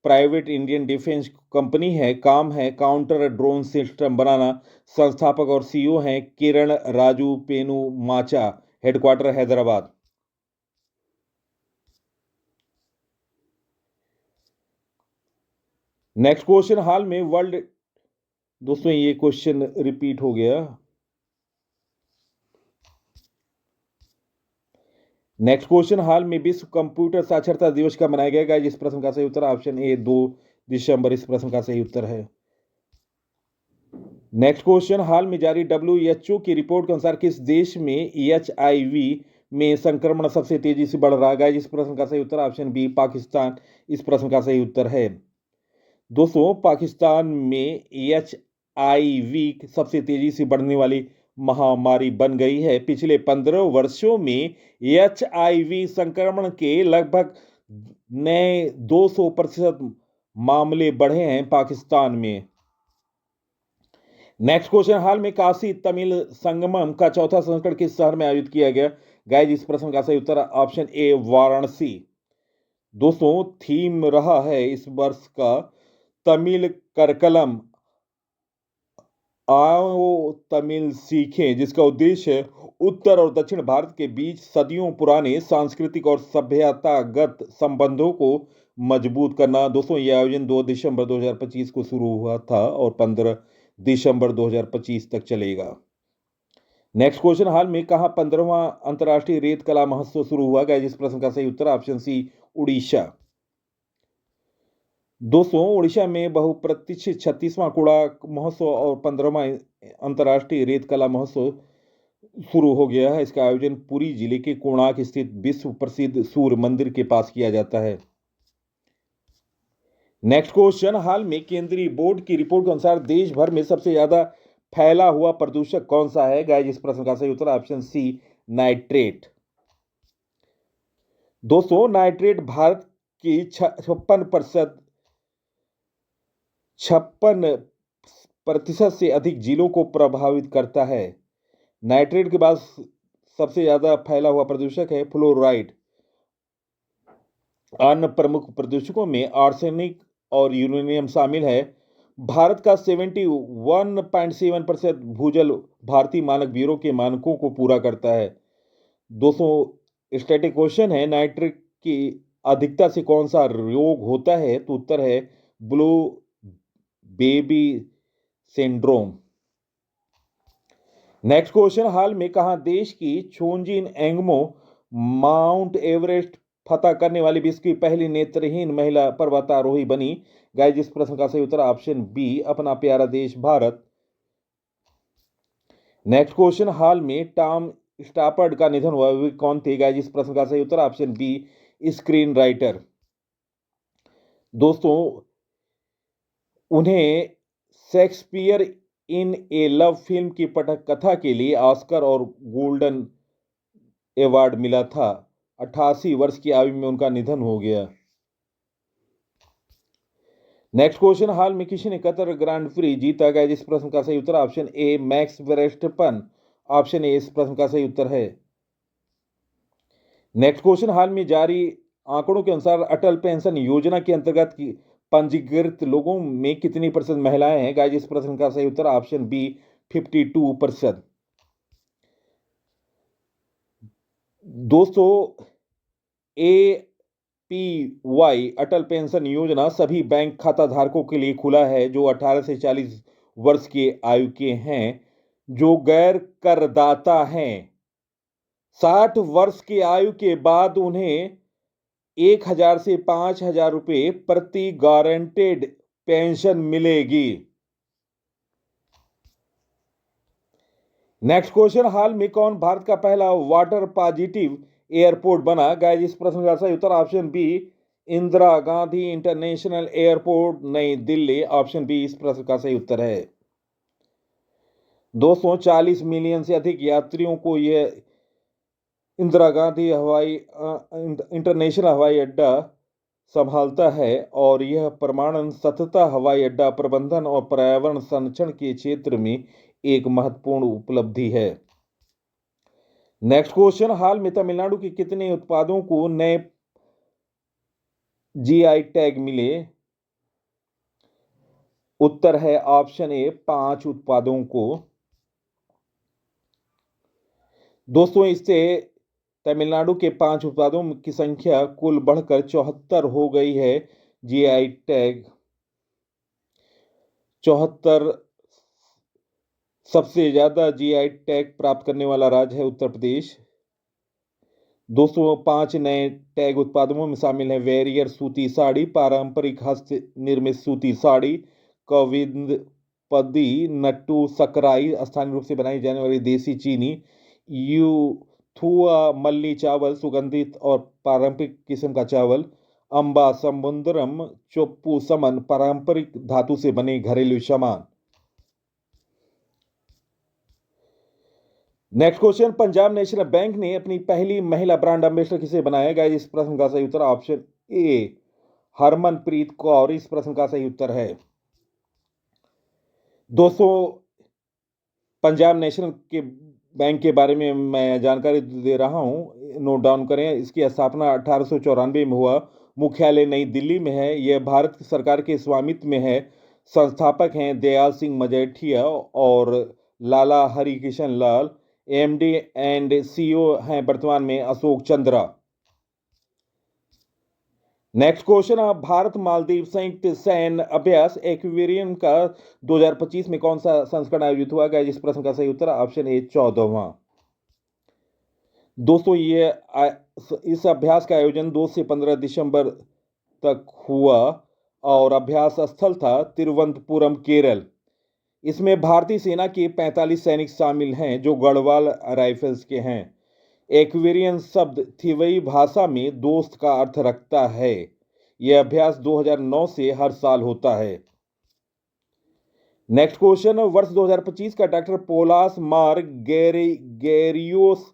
प्राइवेट इंडियन डिफेंस कंपनी है। काम है काउंटर ड्रोन सिस्टम बनाना। संस्थापक और CEO हैं किरण राजू पेनु माचा। हेडक्वार्टर हैदराबाद। नेक्स्ट क्वेश्चन, हाल में वर्ल्ड दोस्तों ये क्वेश्चन रिपीट हो गया। नेक्स्ट क्वेश्चन, हाल में विश्व कंप्यूटर साक्षरता दिवस कब मनाया गया? इस प्रश्न का सही उत्तर ऑप्शन ए 2 दिसंबर इस प्रश्न का सही उत्तर है। नेक्स्ट क्वेश्चन, हाल में जारी WHO की रिपोर्ट के अनुसार किस देश में HIV में संक्रमण सबसे तेजी से बढ़ रहा है? इस प्रश्न का सही उत्तर ऑप्शन बी पाकिस्तान इस प्रश्न का सही उत्तर है। दोस्तों पाकिस्तान में HIV सबसे तेजी से बढ़ने वाली महामारी बन गई है। पिछले 15 वर्षों में HIV संक्रमण के लगभग नए 200% मामले बढ़े हैं पाकिस्तान में। नेक्स्ट क्वेश्चन, हाल में काशी तमिल संगमम का चौथा संस्करण किस शहर में आयोजित किया गया? गाइस इस प्रश्न का सही उत्तर ऑप्शन ए वाराणसी। दोस्तों थीम रहा है इस वर्ष का तमिल करकलम आओ तमिल सीखें, जिसका उद्देश्य है उत्तर और दक्षिण भारत के बीच सदियों पुराने सांस्कृतिक और सभ्यतागत संबंधों को मजबूत करना। दोस्तों यह आयोजन 2 दिसंबर 2025 को शुरू हुआ था और 15 दिसंबर 2025 तक चलेगा। नेक्स्ट क्वेश्चन, हाल में कहाँ 15वां अंतर्राष्ट्रीय रेत कला महोत्सव शुरू हुआ? गाइस, इस प्रश्न का सही उत्तर ऑप्शन सी, उड़ीसा। दोस्तों, उड़ीसा में बहुप्रतीक्षित 36वां कूड़ा महोत्सव और 15वां अंतर्राष्ट्रीय रेत कला महोत्सव शुरू हो गया है। इसका आयोजन पुरी जिले के कोणार्क स्थित विश्व प्रसिद्ध सूर्य मंदिर के पास किया जाता है। नेक्स्ट क्वेश्चन, हाल में केंद्रीय बोर्ड की रिपोर्ट के अनुसार देश भर में सबसे ज्यादा फैला हुआ प्रदूषक कौन सा है? गाइस, इस प्रश्न का सही उत्तर ऑप्शन सी, नाइट्रेट। दोस्तों, नाइट्रेट भारत की 56% से अधिक जिलों को प्रभावित करता है। नाइट्रेट के बाद सबसे ज्यादा फैला हुआ प्रदूषक है फ्लोराइड। अन्य प्रमुख प्रदूषकों में आर्सेनिक और यूरेनियम शामिल है। भारत का 71.7% भूजल भारतीय मानक ब्यूरो के मानकों को पूरा करता है। दोस्तों, स्टैटिक क्वेश्चन है, नाइट्रेट की अधिकता से कौन सा रोग होता है? तो उत्तर है blue baby syndrome. Next question, हाल में कहा देश की छोंजिन एंगमो माउंट एवरेस्ट फतह करने वाली विश्व की पहली नेत्रहीन महिला पर्वतारोही बनी? गाइस, इस प्रश्न का सही उत्तर ऑप्शन बी, अपना प्यारा देश भारत। नेक्स्ट क्वेश्चन, हाल में टॉम स्टॉपर्ड का निधन हुआ, वे कौन थे? गाइस, इस प्रश्न का सही उत्तर ऑप्शन बी, स्क्रीन राइटर। दोस्तों, उन्हें Shakespeare in A love film की पटकथा के लिए ऑस्कर और गोल्डन अवार्ड मिला था। 88 वर्ष की आयु में उनका निधन हो गया। नेक्स्ट क्वेश्चन, हाल में किसी ने कतर ग्रांड प्री जीता? गाइस, इस प्रश्न का सही उत्तर option A, Max Verstappen. Option A इस प्रश्न का सही उत्तर है। नेक्स्ट क्वेश्चन, हाल में जारी आंकड़ों के अनुसार अटल पेंशन योजना के अंतर्गत की पंजीकृत लोगों में कितनी प्रतिशत महिलाएं हैं? गाइस, इस प्रश्न का सही उत्तर ऑप्शन बी, 52%। दोस्तों, APY अटल पेंशन योजना सभी बैंक खाता धारकों के लिए खुला है जो 18 से 40 वर्ष की आयु के हैं, जो गैर करदाता हैं। 60 वर्ष की आयु के बाद उन्हें 1,000 से 5,000 रुपये प्रति गारंटेड पेंशन मिलेगी। नेक्स्ट क्वेश्चन, हाल में कौन भारत का पहला वाटर पॉजिटिव एयरपोर्ट बना? गाइस, इस प्रश्न का सही उत्तर option B, Indira Gandhi international airport, New Delhi. Option B इस प्रश्न का सही उत्तर है। 240 मिलियन से अधिक यात्रियों को यह इंदिरा गांधी इंटरनेशनल हवाई अड्डा संभालता है और यह परमाणु सतत हवाई अड्डा प्रबंधन और पर्यावरण संरक्षण के क्षेत्र में एक महत्वपूर्ण उपलब्धि है। नेक्स्ट क्वेश्चन, हाल में तमिलनाडु के कितने उत्पादों को नए जीआई टैग मिले? उत्तर है ऑप्शन ए, 5 उत्पादों को। दोस्तों, इससे तमिलनाडु के 5 उत्पादों की संख्या कुल बढ़कर 74 हो गई है। GI tag 74। सबसे ज्यादा जीआई टैग प्राप्त करने वाला राज्य है उत्तर प्रदेश। दोस्तों, 5 नए टैग उत्पादों में शामिल है वेरियर सूती साड़ी, पारंपरिक हस्त निर्मित सूती साड़ी, कविंद पदी, नट्टू सकराई, स्थानीय रूप से बनाई जाने वाली देसी चीनी, यूथुआ मल्ली चावल, सुगंधित और पारंपरिक किस्म का चावल, अंबा समुद्रम, चोप्पू समन, पारंपरिक धातु से बने घरेलू सामान। Next question, Punjab national bank ने अपनी पहली महिला ब्रांड एम्बेसडर किसे बनाया? गाइस, इस प्रश्न का सही उत्तर ऑप्शन ए, हरमनप्रीत कौर। इस प्रश्न का सही उत्तर है। दोस्तों, पंजाब नेशनल के बैंक के बारे में मैं जानकारी दे रहा हूं, नोट डाउन करें। इसकी स्थापना 1894 में हुआ। मुख्यालय नई दिल्ली में है। यह भारत सरकार के स्वामित्व में है। संस्थापक हैं दयाल सिंह मजीठिया और लाला हरिकिशन लाल। एमडी एंड सीईओ हैं वर्तमान में अशोक चंद्रा। नेक्स्ट क्वेश्चन, आप भारत मालदीव संयुक्त सैन्य अभ्यास एक्वेरियम का 2025 में कौन सा संस्करण आयोजित हुआ? गाइस इस प्रश्न का सही उत्तर ऑप्शन ए 14वां। दोस्तों इस अभ्यास का आयोजन 2 से 15 दिसंबर तक हुआ और अभ्यास स्थल था तिरुवनंतपुरम, केरल। इसमें भारतीय सेना के 45 सैनिक शामिल हैं जो गढ़वाल राइफल्स के हैं। एक्वेरियन शब्द थिवई भाषा में दोस्त का अर्थ रखता है। यह अभ्यास 2009 से हर साल होता है। नेक्स्ट क्वेश्चन, वर्ष 2025 का डॉक्टर पोलास मार गैरियोस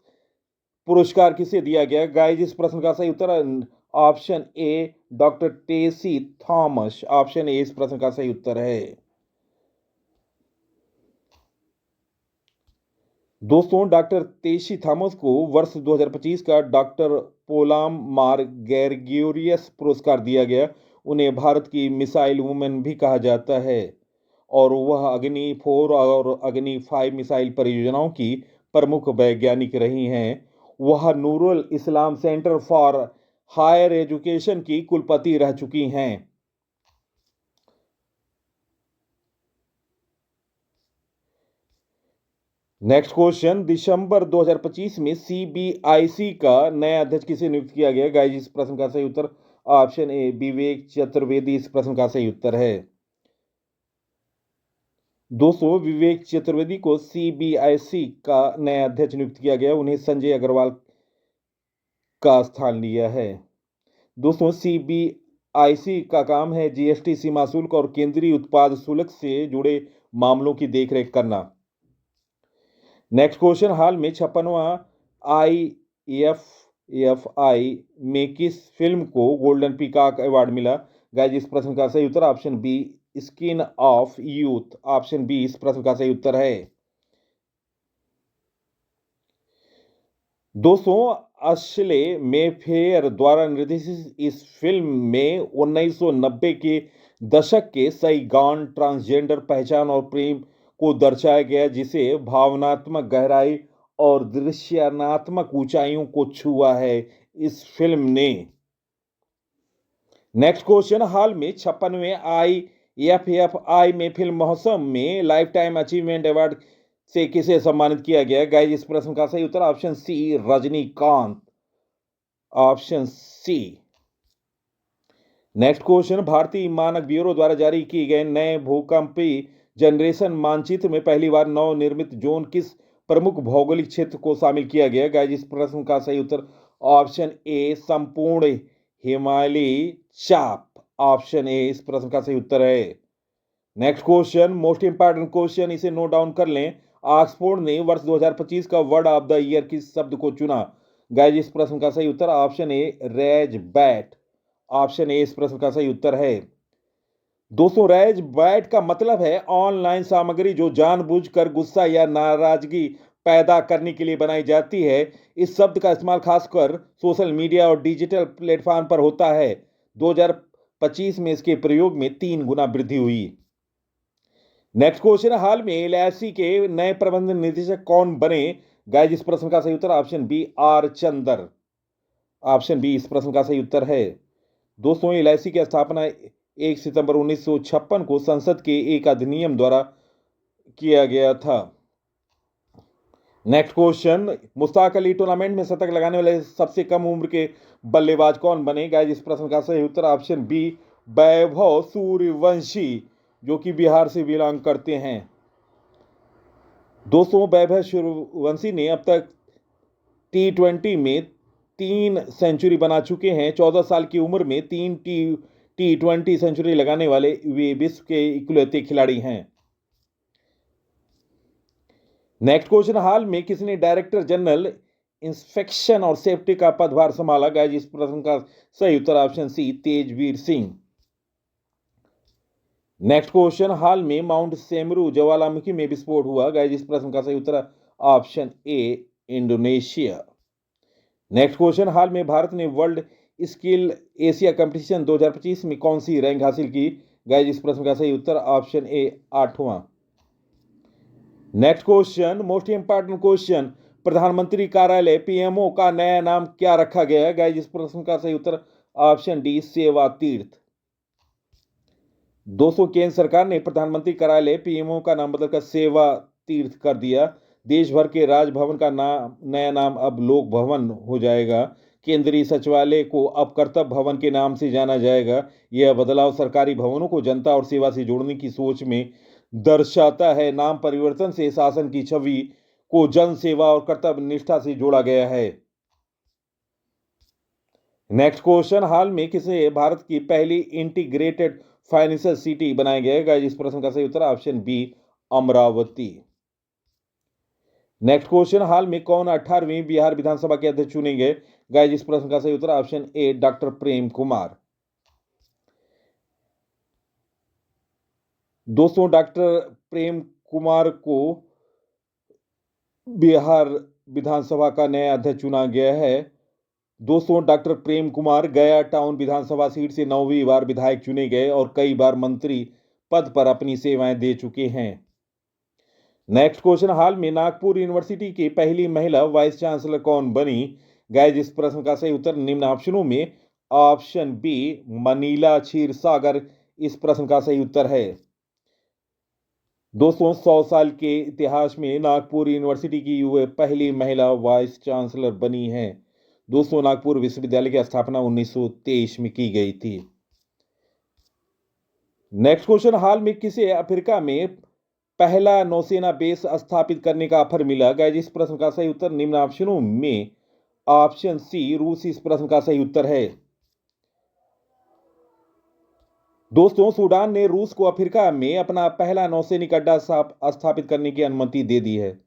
पुरस्कार किसे दिया गया? गाइस इस प्रश्न का सही उत्तर option A doctor Tessy Thomas. Option A इस प्रश्न का सही उत्तर है। दोस्तों डॉक्टर टेसी थॉमस को वर्ष 2025 का डॉक्टर पोलाम मार गैरग्योरियस पुरस्कार दिया गया। उन्हें भारत की मिसाइल वुमेन भी कहा जाता है और वह अग्नि 4 और अग्नि 5 मिसाइल परियोजनाओं की प्रमुख वैज्ञानिक रही हैं। वह नूरुल इस्लाम सेंटर फॉर हायर एजुकेशन की कुलपति रह चुकी हैं। नेक्स्ट क्वेश्चन, दिसंबर 2025 में सीबीआईसी का नया अध्यक्ष किसे नियुक्त किया गया? गाइस इस प्रश्न का सही उत्तर ऑप्शन ए विवेक चतुर्वेदी इस प्रश्न का सही उत्तर है। दोस्तों विवेक चतुर्वेदी को सीबीआईसी का नया अध्यक्ष नियुक्त किया गया। उन्हें संजय अग्रवाल का स्थान लिया है। दोस्तों सीबीआईसी का काम है जीएसटी, सीमा शुल्क और केंद्रीय उत्पाद शुल्क से जुड़े मामलों की देखरेख करना। नेक्स्ट क्वेश्चन, हाल में 56वां IFFI में किस फिल्म को गोल्डन पीकॉक अवार्ड मिला? गाइस इस प्रश्न का सही उत्तर option B skin of youth. Option B इस प्रश्न का सही उत्तर है। दोस्तों अश्ले मेफेयर द्वारा निर्देशित इस फिल्म में 1990 के दशक के सैगान ट्रांसजेंडर पहचान और प्रेम को दर्शाया गया, जिसे भावनात्मक गहराई और दृश्यनात्मक ऊंचाइयों को छुआ है इस फिल्म ने। नेक्स्ट क्वेश्चन, हाल में 56वें IFFI में फिल्म महोत्सव में लाइफ टाइम अचीवमेंट अवार्ड से किसे सम्मानित किया गया? गाइस इस प्रश्न का सही उत्तर option C Rajinikanth. Option C. Next question, भारतीय मानक ब्यूरो द्वारा जारी किए गए नए भूकंपीय जनरेशन मानचित्र में पहली बार नवनिर्मित जोन किस प्रमुख भौगोलिक क्षेत्र को शामिल किया गया? गाइस इस प्रश्न का सही उत्तर ऑप्शन ए संपूर्ण हिमालयी चाप। ऑप्शन ए इस प्रश्न का सही उत्तर है। Next question, most important question, इसे नोट डाउन कर लें। ऑक्सफोर्ड ने वर्ष 2025 का वर्ड ऑफ द ईयर किस शब्द को चुना? गाइस इस प्रश्न का सही उत्तर ऑप्शन ए रैज बैट। ऑप्शन ए इस प्रश्न का सही उत्तर है। दोस्तों रैज बैट का मतलब है ऑनलाइन सामग्री जो जानबूझकर गुस्सा या नाराजगी पैदा करने के लिए बनाई जाती है। इस शब्द का इस्तेमाल खासकर सोशल मीडिया और डिजिटल प्लेटफॉर्म पर होता है। 2025 में इसके प्रयोग में 3 गुना वृद्धि हुई। नेक्स्ट क्वेश्चन, हाल में एलआईसी के नए प्रबंध निदेशक कौन बने? गाइस इस प्रश्न का सही उत्तर option B R Chander. Option B इस प्रश्न का सही उत्तर है। दोस्तों एलआईसी की स्थापना 1 सितंबर 1956 को संसद के एक अधिनियम द्वारा किया गया था। Next question, Mushtaq Ali tournament में शतक लगाने वाले सबसे कम उम्र के बल्लेबाज कौन बने? गाइस इस प्रश्न का सही उत्तर ऑप्शन बी वैभव सूर्यवंशी, जो कि बिहार से बिलोंग करते हैं। दोस्तों वैभव सूर्यवंशी ने अब तक T20 में 3 सेंचुरी बना चुके हैं। 14 साल की उम्र में 3 T20 सेंचुरी लगाने वाले वे विश्व के इकलौते खिलाड़ी हैं। नेक्स्ट क्वेश्चन, हाल में किसने डायरेक्टर जनरल इंस्पेक्शन और सेफ्टी का पदभार संभाला? गाइस इस प्रश्न का सही उत्तर option C Tejveer Singh. Next question, हाल में माउंट सेमरू ज्वालामुखी में विस्फोट हुआ। गाइस इस प्रश्न का सही उत्तर option A Indonesia. Next question, हाल में भारत ने वर्ल्ड स्किल एशिया कंपटीशन 2025 में कौन सी रैंक हासिल की? गाइस इस प्रश्न का सही उत्तर ऑप्शन ए 8वां। Next question, most important question, प्रधानमंत्री कार्यालय पीएमओ का नया नाम क्या रखा गया है? गाइस इस प्रश्न का सही उत्तर ऑप्शन डी सेवा तीर्थ। दोस्तों, केंद्र सरकार ने प्रधानमंत्री कार्यालय पीएमओ का नाम बदलकर सेवा तीर्थ कर दिया। देश भर के राजभवन का नया नाम अब लोक भवन हो जाएगा। केंद्रीय सचिवालय को अब कर्तव्य भवन के नाम से जाना जाएगा। यह बदलाव सरकारी भवनों को जनता और सेवा से जोड़ने की सोच में दर्शाता है। नाम परिवर्तन से शासन की छवि को जन सेवा और कर्तव्य निष्ठा से जोड़ा गया है। नेक्स्ट क्वेश्चन, हाल में किसे भारत की पहली इंटीग्रेटेड फाइनेंशियल सिटी बनाया गया? इस प्रश्न का सही उत्तर option B Amaravati. Next question, हाल में कौन 18वीं बिहार विधानसभा के अध्यक्ष चुने गए? गाइस, इस प्रश्न का सही उत्तर option A doctor Prem Kumar. दोस्तों, डॉक्टर प्रेम कुमार को बिहार विधानसभा का नया अध्यक्ष चुना गया है। दोस्तों, डॉक्टर प्रेम कुमार गया टाउन विधानसभा सीट से 9वीं बार विधायक चुने गए और कई बार मंत्री पद पर अपनी सेवाएं दे चुके हैं। नेक्स्ट क्वेश्चन, हाल में नागपुर यूनिवर्सिटी की पहली महिला वाइस चांसलर कौन बनी? गाइस, इस प्रश्न का सही उत्तर निम्न ऑप्शनों में ऑप्शन बी मनीला क्षीरसागर इस प्रश्न का सही उत्तर है। दोस्तों, 100 साल के इतिहास में नागपुर यूनिवर्सिटी की वह पहली महिला वाइस चांसलर बनी है। दोस्तों, नागपुर विश्वविद्यालय की स्थापना 1923 में की गई थी। नेक्स्ट क्वेश्चन, हाल में किसे अफ्रीका में पहला नौसेना बेस स्थापित करने का ऑफर मिला? गाइस, इस प्रश्न का सही उत्तर निम्न ऑप्शनों में ऑप्शन सी रूस इस प्रश्न का सही उत्तर है। दोस्तों, सूडान ने रूस को अफ्रीका में अपना पहला नौसैनिक अड्डा स्थापित करने की अनुमति दे दी है।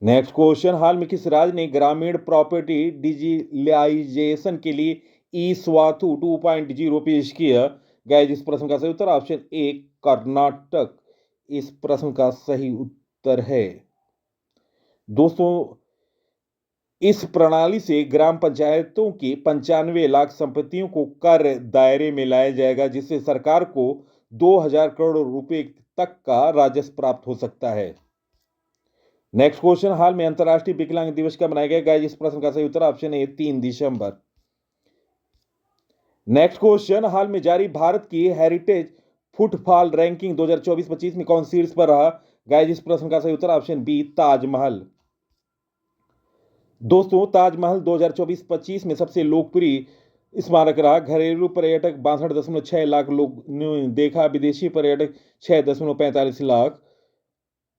नेक्स्ट क्वेश्चन, हाल में किस राज्य ने ग्रामीण प्रॉपर्टी डिजिटलाइजेशन के लिए ई स्वाथु 2.0 पेश किया? गाइस, इस प्रश्न का सही उत्तर ऑप्शन ए कर्नाटक इस प्रश्न का सही उत्तर है। दोस्तों, इस प्रणाली से ग्राम पंचायतों की 95 लाख संपत्तियों को कर दायरे में लाया जाएगा, जिससे सरकार को 2000 करोड़ रुपए तक का राजस्व प्राप्त हो सकता है। नेक्स्ट क्वेश्चन, हाल में अंतर्राष्ट्रीय विकलांग दिवस कब मनाया गया? गाइस, इस प्रश्न का सही उत्तर ऑप्शन ए 3 दिसंबर। नेक्स्ट क्वेश्चन, हाल में जारी भारत की हेरिटेज फुटफॉल रैंकिंग 2024-25 में कौन शीर्ष पर रहा? गाइस, इस प्रश्न का सही उत्तर ऑप्शन बी ताजमहल। दोस्तों, ताजमहल 2024-25 में सबसे लोकप्रिय स्मारक रहा। घरेलू पर्यटक 62.6 लाख लोग ने देखा, विदेशी पर्यटक 6.45 लाख।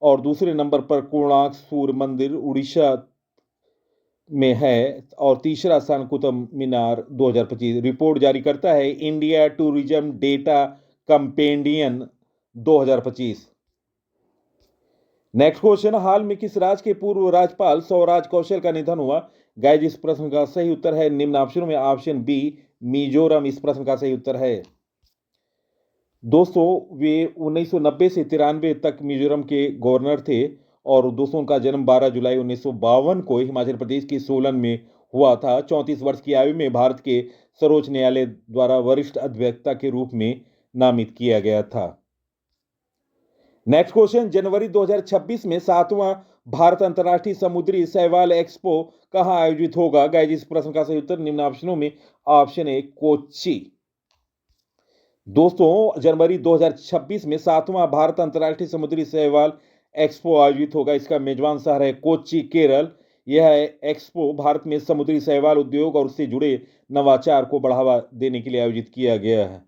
और दूसरे नंबर पर कोणार्क सूर्य मंदिर उड़ीसा में है और तीसरा स्थान कुतुब मीनार 2025 रिपोर्ट जारी करता है India tourism data compendium 2025। Next question, हाल में किस राज्य के पूर्व राज्यपाल स्वराज कौशल का निधन हुआ? गाइस, इस प्रश्न का सही उत्तर है निम्न ऑप्शनों में ऑप्शन बी मिजोरम इस प्रश्न का सही उत्तर है। दोस्तों, वे 1990 से 93 तक मिजोरम के गवर्नर थे और दोस्तों उनका जन्म 12 जुलाई 1952 को हिमाचल प्रदेश के सोलन में हुआ था। 34 वर्ष की आयु में भारत के सर्वोच्च न्यायालय द्वारा वरिष्ठ अधिवक्ता के रूप में नामित किया गया था। नेक्स्ट क्वेश्चन, जनवरी 2026 में 7वां भारत अंतर्राष्ट्रीय समुद्री शैवाल एक्सपो कहां आयोजित होगा? गाइस, इस प्रश्न का सही उत्तर निम्न ऑप्शनों में ऑप्शन ए कोच्चि। दोस्तों, जनवरी 2026 में 7वां भारत अंतर्राष्ट्रीय समुद्री शैवाल एक्सपो आयोजित होगा। इसका मेजबान शहर है कोच्चि, केरल। यह एक्सपो भारत में समुद्री शैवाल उद्योग और उससे जुड़े नवाचार को बढ़ावा देने के लिए आयोजित किया गया है।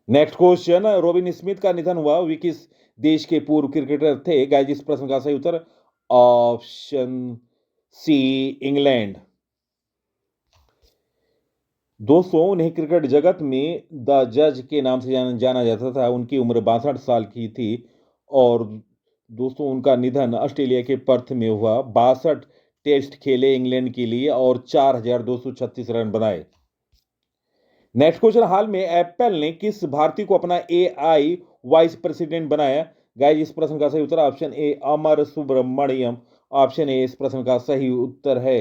नेक्स्ट क्वेश्चन, रॉबिन स्मिथ का निधन हुआ, वे किस देश के पूर्व क्रिकेटर थे? गाइस, इस प्रश्न का सही उत्तर ऑप्शन सी इंग्लैंड। दोस्तों, उन्हें क्रिकेट जगत में द जज के नाम से जाना जाता था। उनकी उम्र 62 साल की थी और दोस्तों उनका निधन ऑस्ट्रेलिया के पर्थ में हुआ। 62 टेस्ट खेले इंग्लैंड के लिए और 4236 रन बनाए। नेक्स्ट क्वेश्चन, हाल में एप्पल ने किस भारतीय को अपना AI वाइस प्रेसिडेंट बनाया? गाइस, इस प्रश्न का सही उत्तर option A Amar Subramanya option A इस प्रश्न का सही उत्तर है।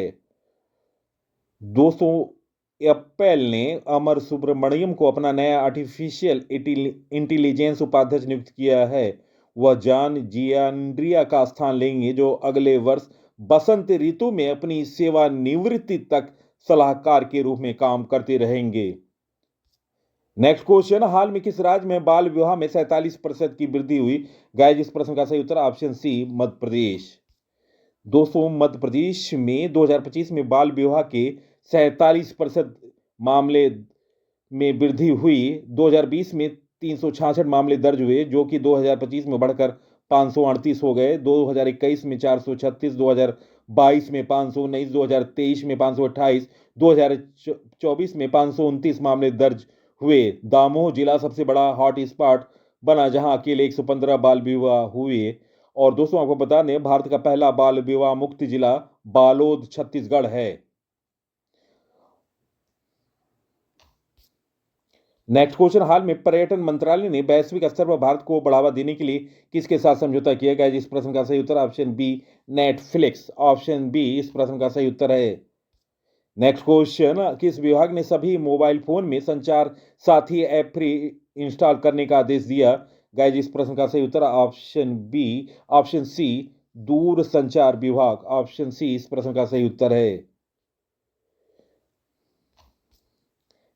दोस्तों, एप्पल ने अमर सुब्रमण्यम को अपना नया आर्टिफिशियल इंटेलिजेंस उपाध्यक्ष नियुक्त किया है। वह जॉन जियान्ड्रिया का स्थान लेंगे, जो अगले वर्ष बसंत ऋतु में अपनी सेवानिवृत्ति तक सलाहकार के रूप में काम करते रहेंगे। नेक्स्ट क्वेश्चन, हाल में किस राज्य में बाल विवाह में 47% की वृद्धि हुई? गाइस, इस प्रश्न का सही उत्तर ऑप्शन सी, मध्य प्रदेश। दोस्तों, मध्य प्रदेश में 2025 में बाल विवाह के 47% मामले में वृद्धि हुई। 2020 में 366 मामले दर्ज हुए, जो कि 2025 में बढ़कर 538 हो गए। 2021 में 436, 2022 में 519, 2023 में 528, 2024 में 529 मामले दर्ज हुए। दामोह जिला सबसे बड़ा हॉट स्पॉट बना, जहां अकेले 115 बाल विवाह हुए। और दोस्तों, आपको बता दें, भारत का पहला बाल विवाह मुक्त जिला बालोद छत्तीसगढ़ है। नेक्स्ट क्वेश्चन, हाल में पर्यटन मंत्रालय ने वैश्विक स्तर पर भारत को बढ़ावा देने के लिए किसके साथ समझौता किया गया? इस प्रश्न का सही उत्तर option B, Netflix. Option B इस प्रश्न का सही उत्तर है। नेक्स्ट क्वेश्चन, किस विभाग ने सभी मोबाइल फोन में संचार साथी ऐप फ्री इंस्टॉल करने का आदेश दिया? गाइस, इस प्रश्न का सही उत्तर ऑप्शन बी, ऑप्शन सी, दूर संचार विभाग। ऑप्शन सी इस प्रश्न का सही उत्तर है।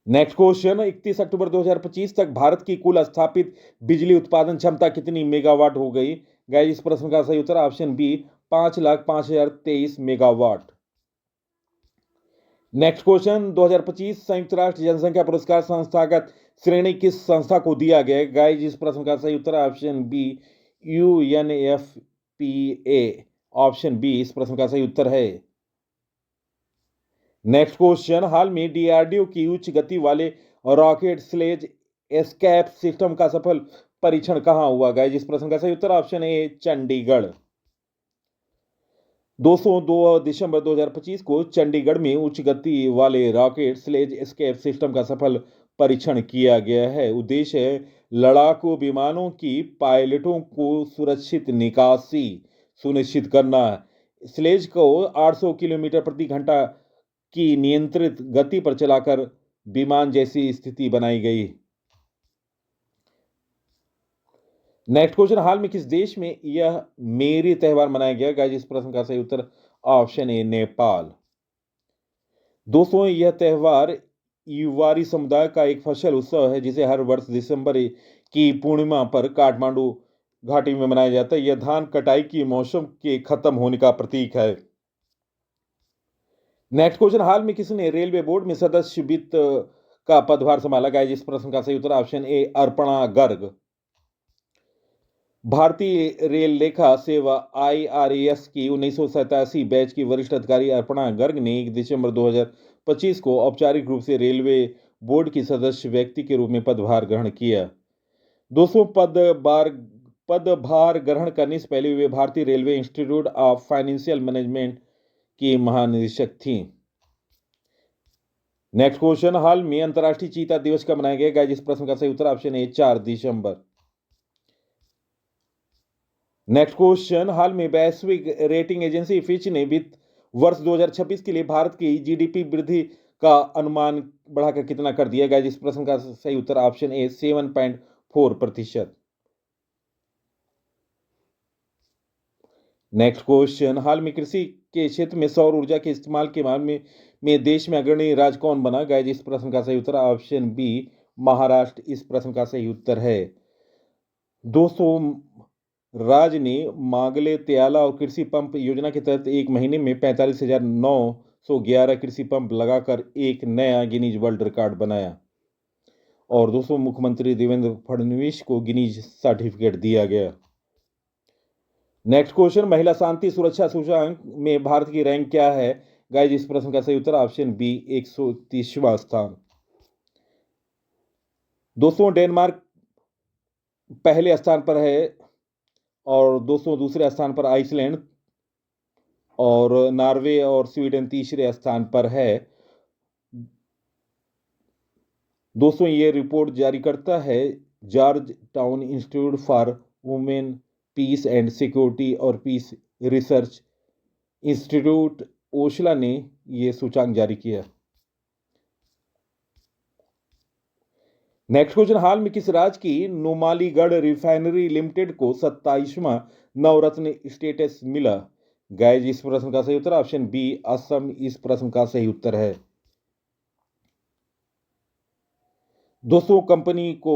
नेक्स्ट क्वेश्चन, 31 अक्टूबर 2025 तक भारत की कुल स्थापित बिजली उत्पादन क्षमता कितनी मेगावाट हो गई? गाइस, इस प्रश्न का सही उत्तर option B, 5,05,023 megawatt. Next question, 2025 संयुक्त राष्ट्र जनसंख्या पुरस्कार संस्थागत श्रेणी किस संस्था को दिया गया? गाइस, इस प्रश्न का सही उत्तर option B, UNFPA। Option B इस प्रश्न का सही उत्तर है। नेक्स्ट क्वेश्चन, हाल में डीआरडीओ की उच्च गति वाले रॉकेट स्लेज एस्केप सिस्टम का सफल परीक्षण कहां हुआ? गाइस, इस प्रश्न का सही उत्तर ऑप्शन ए, चंडीगढ़। दोस्तों, 2 दिसंबर 2025 को चंडीगढ़ में उच्च गति वाले रॉकेट स्लेज एस्केप सिस्टम का सफल परीक्षण किया गया है। उद्देश्य है लड़ाकू विमानों की पायलटों को सुरक्षित निकासी सुनिश्चित करना। स्लेज को 800 किलोमीटर प्रति घंटा की नियंत्रित गति पर चलाकर विमान जैसी स्थिति बनाई गई। नेक्स्ट क्वेश्चन, हाल में किस देश में यह मेरी त्योहार मनाया गया? गाइस, इस प्रश्न का सही उत्तर ऑप्शन ए, नेपाल। दोस्तों, यह त्योहार युवारी समुदाय का एक फसल उत्सव है, जिसे हर वर्ष दिसंबर की पूर्णिमा पर काठमांडू घाटी में मनाया जाता है। यह धान कटाई की मौसम के खत्म होने का प्रतीक है। नेक्स्ट क्वेश्चन, हाल में किसने रेलवे बोर्ड में सदस्य वित्त का पदभार संभाला? गाइस, इस प्रश्न का सही उत्तर ऑप्शन ए, अर्पणा गर्ग। भारतीय रेल लेखा सेवा IRAS की 1987 बैच की वरिष्ठ अधिकारी अर्पणा गर्ग ने 1 दिसंबर 2025 को औपचारिक रूप से रेलवे बोर्ड की सदस्य व्यक्ति के रूप में पदभार ग्रहण किया। दोस्तों, पदभार ग्रहण करने से पहले वे भारतीय railway institute of financial management की महानिदेशक थी। नेक्स्ट क्वेश्चन, हाल में अंतर्राष्ट्रीय चीता दिवस कब मनाया गया? गाइस, इस प्रश्न का सही उत्तर ऑप्शन ए, 4 दिसंबर। नेक्स्ट क्वेश्चन, हाल में वैश्विक रेटिंग एजेंसी फिच ने वित्त वर्ष 2026 के लिए भारत की GDP वृद्धि का अनुमान बढ़ाकर कितना कर दिया? गाइस, इस प्रश्न का सही उत्तर ऑप्शन ए, 7.4%। नेक्स्ट क्वेश्चन, हाल में कृषि के क्षेत्र में सौर ऊर्जा के इस्तेमाल के मामले में देश में अग्रणी राज्य कौन बना? गाइस, इस प्रश्न का सही उत्तर ऑप्शन बी, महाराष्ट्र इस प्रश्न का सही उत्तर है। दोस्तों, राज्य ने मागले त्याला और कृषि पंप योजना के तहत एक महीने में 45,911 कृषि पंप लगाकर एक नया गिनीज वर्ल्ड रिकॉर्ड बनाया। और दोस्तों, मुख्यमंत्री देवेंद्र फडणवीस को गिनीज सर्टिफिकेट दिया गया। नेक्स्ट क्वेश्चन, महिला शांति सुरक्षा सूचकांक में भारत की रैंक क्या है? गाइस, इस प्रश्न का सही उत्तर ऑप्शन बी, 131वां स्थान। दोस्तों, डेनमार्क पहले स्थान पर है और दोस्तों दूसरे स्थान पर आइसलैंड और नॉर्वे और स्वीडन तीसरे स्थान पर है। दोस्तों, ये रिपोर्ट जारी करता है Georgetown Institute for Women Peace and Security और पीस रिसर्च इंस्टीट्यूट ओशला ने यह सूचकांक जारी किया। नेक्स्ट क्वेश्चन, हाल में किस राज्य की नुमालीगढ़ रिफाइनरी लिमिटेड को 27वां नवरत्न स्टेटस मिला? गाइस, इस प्रश्न का सही उत्तर ऑप्शन बी, असम इस प्रश्न का सही उत्तर है। दोस्तों कंपनी को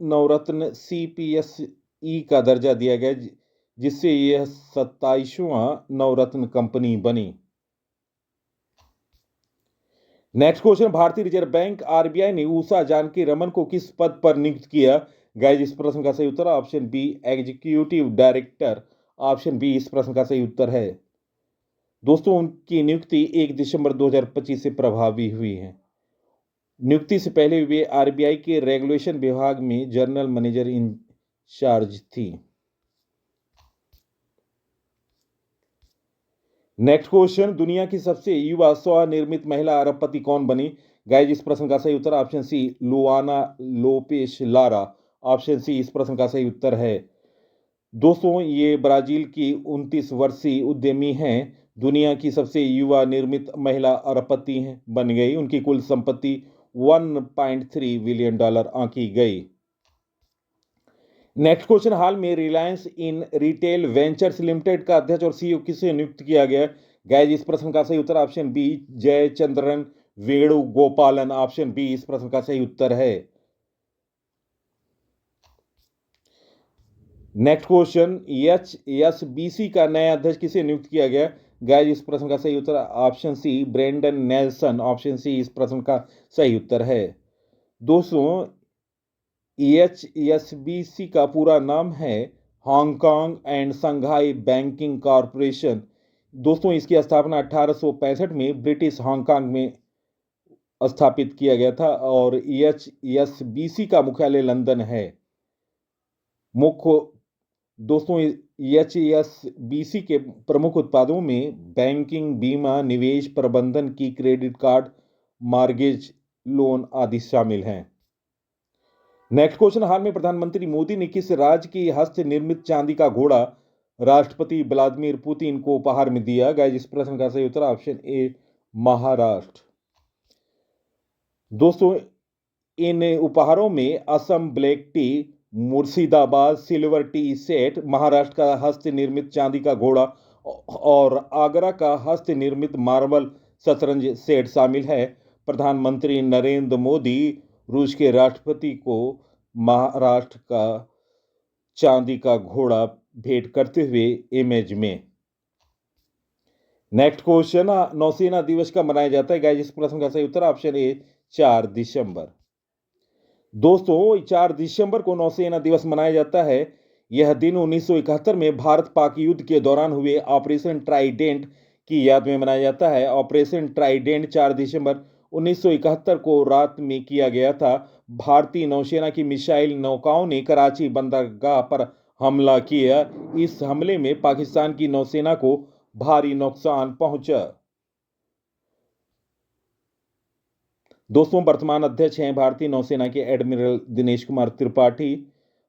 नवरत्न CPSE का दर्जा दिया गया, जिससे यह 27वां नवरत्न कंपनी बनी। नेक्स्ट क्वेश्चन, भारतीय रिजर्व बैंक RBI ने उषा जानकी रमन को किस पद पर नियुक्त किया? गाइस, इस प्रश्न का सही उत्तर option B executive director. Option B इस प्रश्न का सही उत्तर है। दोस्तों उनकी नियुक्ति 1 दिसंबर 2025 से प्रभावी हुई है। नियुक्ति से पहले वे RBI के रेगुलेशन विभाग में जनरल मैनेजर इन चार्ज थी। नेक्स्ट क्वेश्चन, दुनिया की सबसे युवा स्वनिर्मित महिला अरबपति कौन बनी? गाइस, इस प्रश्न का सही उत्तर option C Luana Lopes Lara. Option C इस प्रश्न का सही उत्तर है। दोस्तों ये ब्राजील की 29 वर्षीय उद्यमी हैं। दुनिया की सबसे युवा निर्मित महिला अरबपति बन गई। उनकी कुल संपत्ति $1.3 बिलियन आंकी गई। नेक्स्ट क्वेश्चन, हाल में Reliance in retail ventures limited का अध्यक्ष और CEO किसे नियुक्त किया गया? गाइस, इस प्रश्न का सही उत्तर option B Jayachandran Venugopalan. Option B इस प्रश्न का सही उत्तर है। नेक्स्ट क्वेश्चन, HSBC का नया अध्यक्ष किसे नियुक्त किया गया? गाइस, इस प्रश्न का सही उत्तर option C Brendan Nelson. Option C इस प्रश्न का सही उत्तर है। दोस्तों HSBC का पूरा नाम है Hong Kong and Shanghai banking corporation. दोस्तों इसकी स्थापना 1865 में ब्रिटिश हांगकांग में स्थापित किया गया था और HSBC का मुख्यालय लंदन है। मुख्य दोस्तों HSBC के प्रमुख उत्पादों में बैंकिंग, बीमा, निवेश प्रबंधन की क्रेडिट कार्ड, मॉर्गेज लोन आदि शामिल हैं। नेक्स्ट क्वेश्चन, हाल में प्रधानमंत्री मोदी ने किस राज्य की हस्त निर्मित चांदी का घोड़ा राष्ट्रपति व्लादिमीर पुतिन को उपहार में दिया? गाइस, इस प्रश्न का सही उत्तर ऑप्शन ए महाराष्ट्र। दोस्तों इन उपहारों में Assam black T, Murshidabad silver T set, Maharashtra का हस्त निर्मित चांदी का घोड़ा और आगरा का हस्त निर्मित मार्बल शतरंज सेट शामिल है। प्रधानमंत्री नरेंद्र मोदी रूस के राष्ट्रपति को महाराष्ट्र का चांदी का घोड़ा भेंट करते हुए इमेज में। नेक्स्ट क्वेश्चन, नौसेना दिवस कब मनाया जाता है? गाइस, इस प्रश्न का सही उत्तर ऑप्शन ए 4 दिसंबर। दोस्तों 4 दिसंबर को नौसेना दिवस मनाया जाता है। यह दिन 1971 में भारत पाक युद्ध के दौरान हुए ऑपरेशन ट्राइडेंट की याद में मनाया जाता है। ऑपरेशन ट्राइडेंट 4 दिसंबर 1971 को रात में किया गया था। भारतीय नौसेना की मिसाइल नौकाओं ने कराची बंदरगाह पर हमला किया। इस हमले में पाकिस्तान की नौसेना को भारी नुकसान पहुंचा। दोस्तों वर्तमान अध्यक्ष हैं भारतीय नौसेना के एडमिरल दिनेश कुमार त्रिपाठी।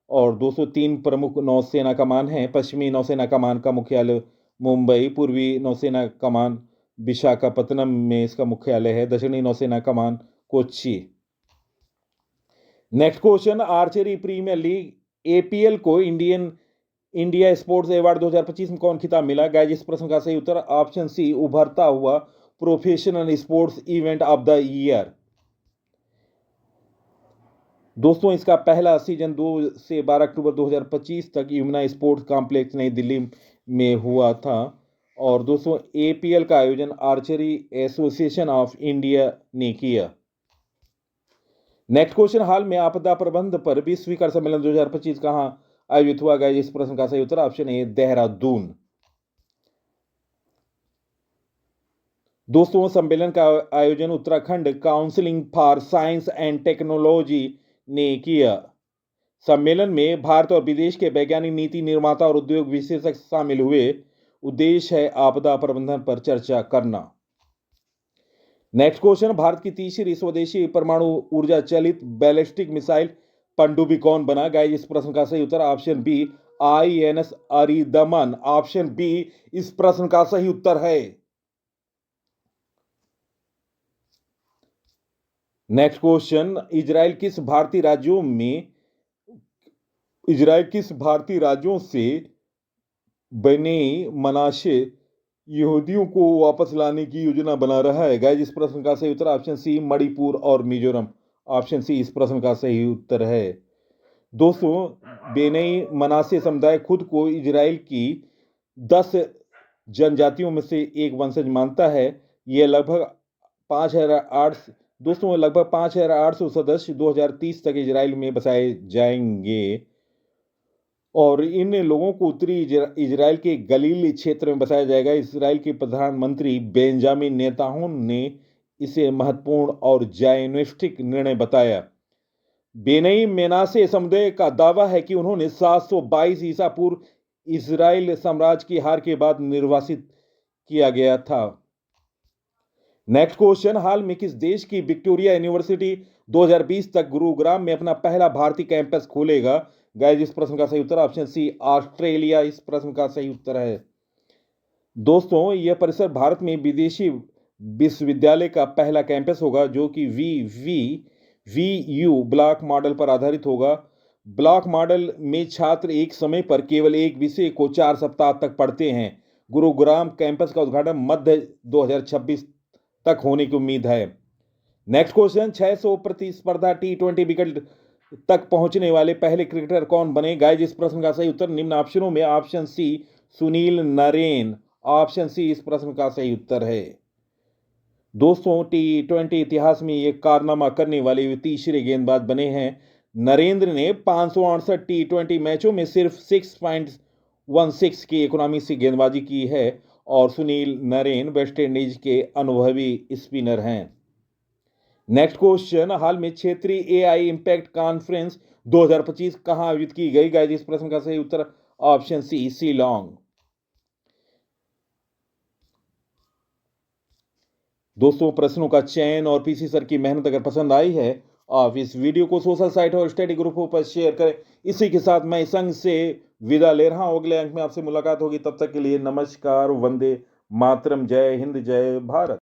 और 203 प्रमुख नौसेना कमान हैं। पश्चिमी नौसेना कमान का मुख्यालय मुंबई, पूर्वी नौसेना कमान विशाखापत्तनम में इसका मुख्यालय है, दक्षिणी नौसेना कमान Kochi. Next question, archery premier league APL को इंडिया स्पोर्ट्स अवार्ड 2025 में कौन खिताब मिला? गाइस, इस प्रश्न का सही उत्तर ऑप्शन सी उभरता हुआ professional sports event of the year. दोस्तों इसका पहला सीजन 2 से 12 अक्टूबर 2025 तक यमुना स्पोर्ट्स कॉम्प्लेक्स नई दिल्ली में हुआ था। और दोस्तों APL का आयोजन आर्चरी एसोसिएशन ऑफ इंडिया ने किया। नेक्स्ट क्वेश्चन, हाल में आपदा प्रबंध पर विश्व शिखर सम्मेलन 2025 कहां आयोजित हुआ? गया इस प्रश्न का सही उत्तर ऑप्शन ए देहरादून। दोस्तों सम्मेलन का आयोजन Uttarakhand counselling for science and technology ने किया। सम्मेलन में भारत और विदेश के वैज्ञानिक, नीति निर्माता और उद्योग विशेषज्ञ शामिल हुए। उद्देश्य है आपदा प्रबंधन पर चर्चा करना। नेक्स्ट क्वेश्चन, भारत की तीसरी स्वदेशी परमाणु ऊर्जा चलित बैलिस्टिक मिसाइल पनडुब्बी कौन बना? गाइस, इस प्रश्न का सही उत्तर option B INS Aridhaman. Option B इस प्रश्न का सही उत्तर है। नेक्स्ट क्वेश्चन, इजराइल किस भारतीय राज्यों से बने मनाशे यहूदियों को वापस लाने की योजना बना रहा है? गाइस, इस प्रश्न का सही उत्तर ऑप्शन सी मणिपुर और मिजोरम। ऑप्शन सी इस प्रश्न का सही उत्तर है। दोस्तों, बेनई मनासे समुदाय खुद को इजराइल की 10 जनजातियों में से एक वंशज मानता है। यह लगभग 5,800 दोस्तों लगभग 5,800 सदस्य 2030 तक इजराइल में बसाए जाएंगे और इन लोगों को उत्तरी इजराइल के गलील क्षेत्र में बसाया जाएगा। इजराइल के प्रधानमंत्री बेंजामिन नेतान्याहू ने इसे महत्वपूर्ण और जायनिस्टिक निर्णय बताया। बेनई मेनासे समुदाय का दावा है कि उन्होंने 722 ईसा पूर्व इजराइल साम्राज्य की हार के बाद निर्वासित किया गया था। नेक्स्ट क्वेश्चन, हाल में किस देश की विक्टोरिया यूनिवर्सिटी 2020 तक गुरुग्राम में अपना पहला भारतीय कैंपस खोलेगा? गाइस, इस प्रश्न का सही उत्तर ऑप्शन सी ऑस्ट्रेलिया इस प्रश्न का सही उत्तर है। दोस्तों, यह परिसर भारत में विदेशी विश्वविद्यालय का पहला कैंपस होगा जो कि VU ब्लॉक मॉडल पर आधारित होगा। ब्लॉक मॉडल में छात्र एक समय पर केवल एक विषय को 4 सप्ताह तक पढ़ते हैं। गुरुग्राम कैंपस का उद्घाटन मध्य 2026 तक होने की उम्मीद है। नेक्स्ट क्वेश्चन, 600 प्रतिस्पर्धा T20 विकेट तक पहुंचने वाले पहले क्रिकेटर कौन बने? गाइस, इस प्रश्न का सही उत्तर निम्न ऑप्शनों में option C Sunil Narine option C इस प्रश्न का सही उत्तर है। दोस्तों, T20 इतिहास में ये कारनामा करने वाले तीसरे गेंदबाज बने हैं। नरेंद्र ने 568 T20 मैचों में सिर्फ 6.16 की इकोनॉमी से गेंदबाजी की है और सुनील नरेन वेस्टइंडीज के अनुभवी स्पिनर हैं। नेक्स्ट क्वेश्चन, हाल में क्षेत्रीय AI इम्पैक्ट कॉन्फ्रेंस 2025 कहां आयोजित की गई? गाइस, इस प्रश्न का सही उत्तर ऑप्शन सी शिलांग। दोस्तों, प्रश्नों का चयन और पीसी सर की मेहनत अगर पसंद आई है, आप इस वीडियो को सोशल साइट और स्टडी ग्रुपों पर शेयर करें। इसी के साथ मैं इस अंक से विदा ले रहा हूं। अगले अंक में आपसे मुलाकात होगी। तब तक के लिए नमस्कार, वंदे मातरम, जय हिंद, जय भारत।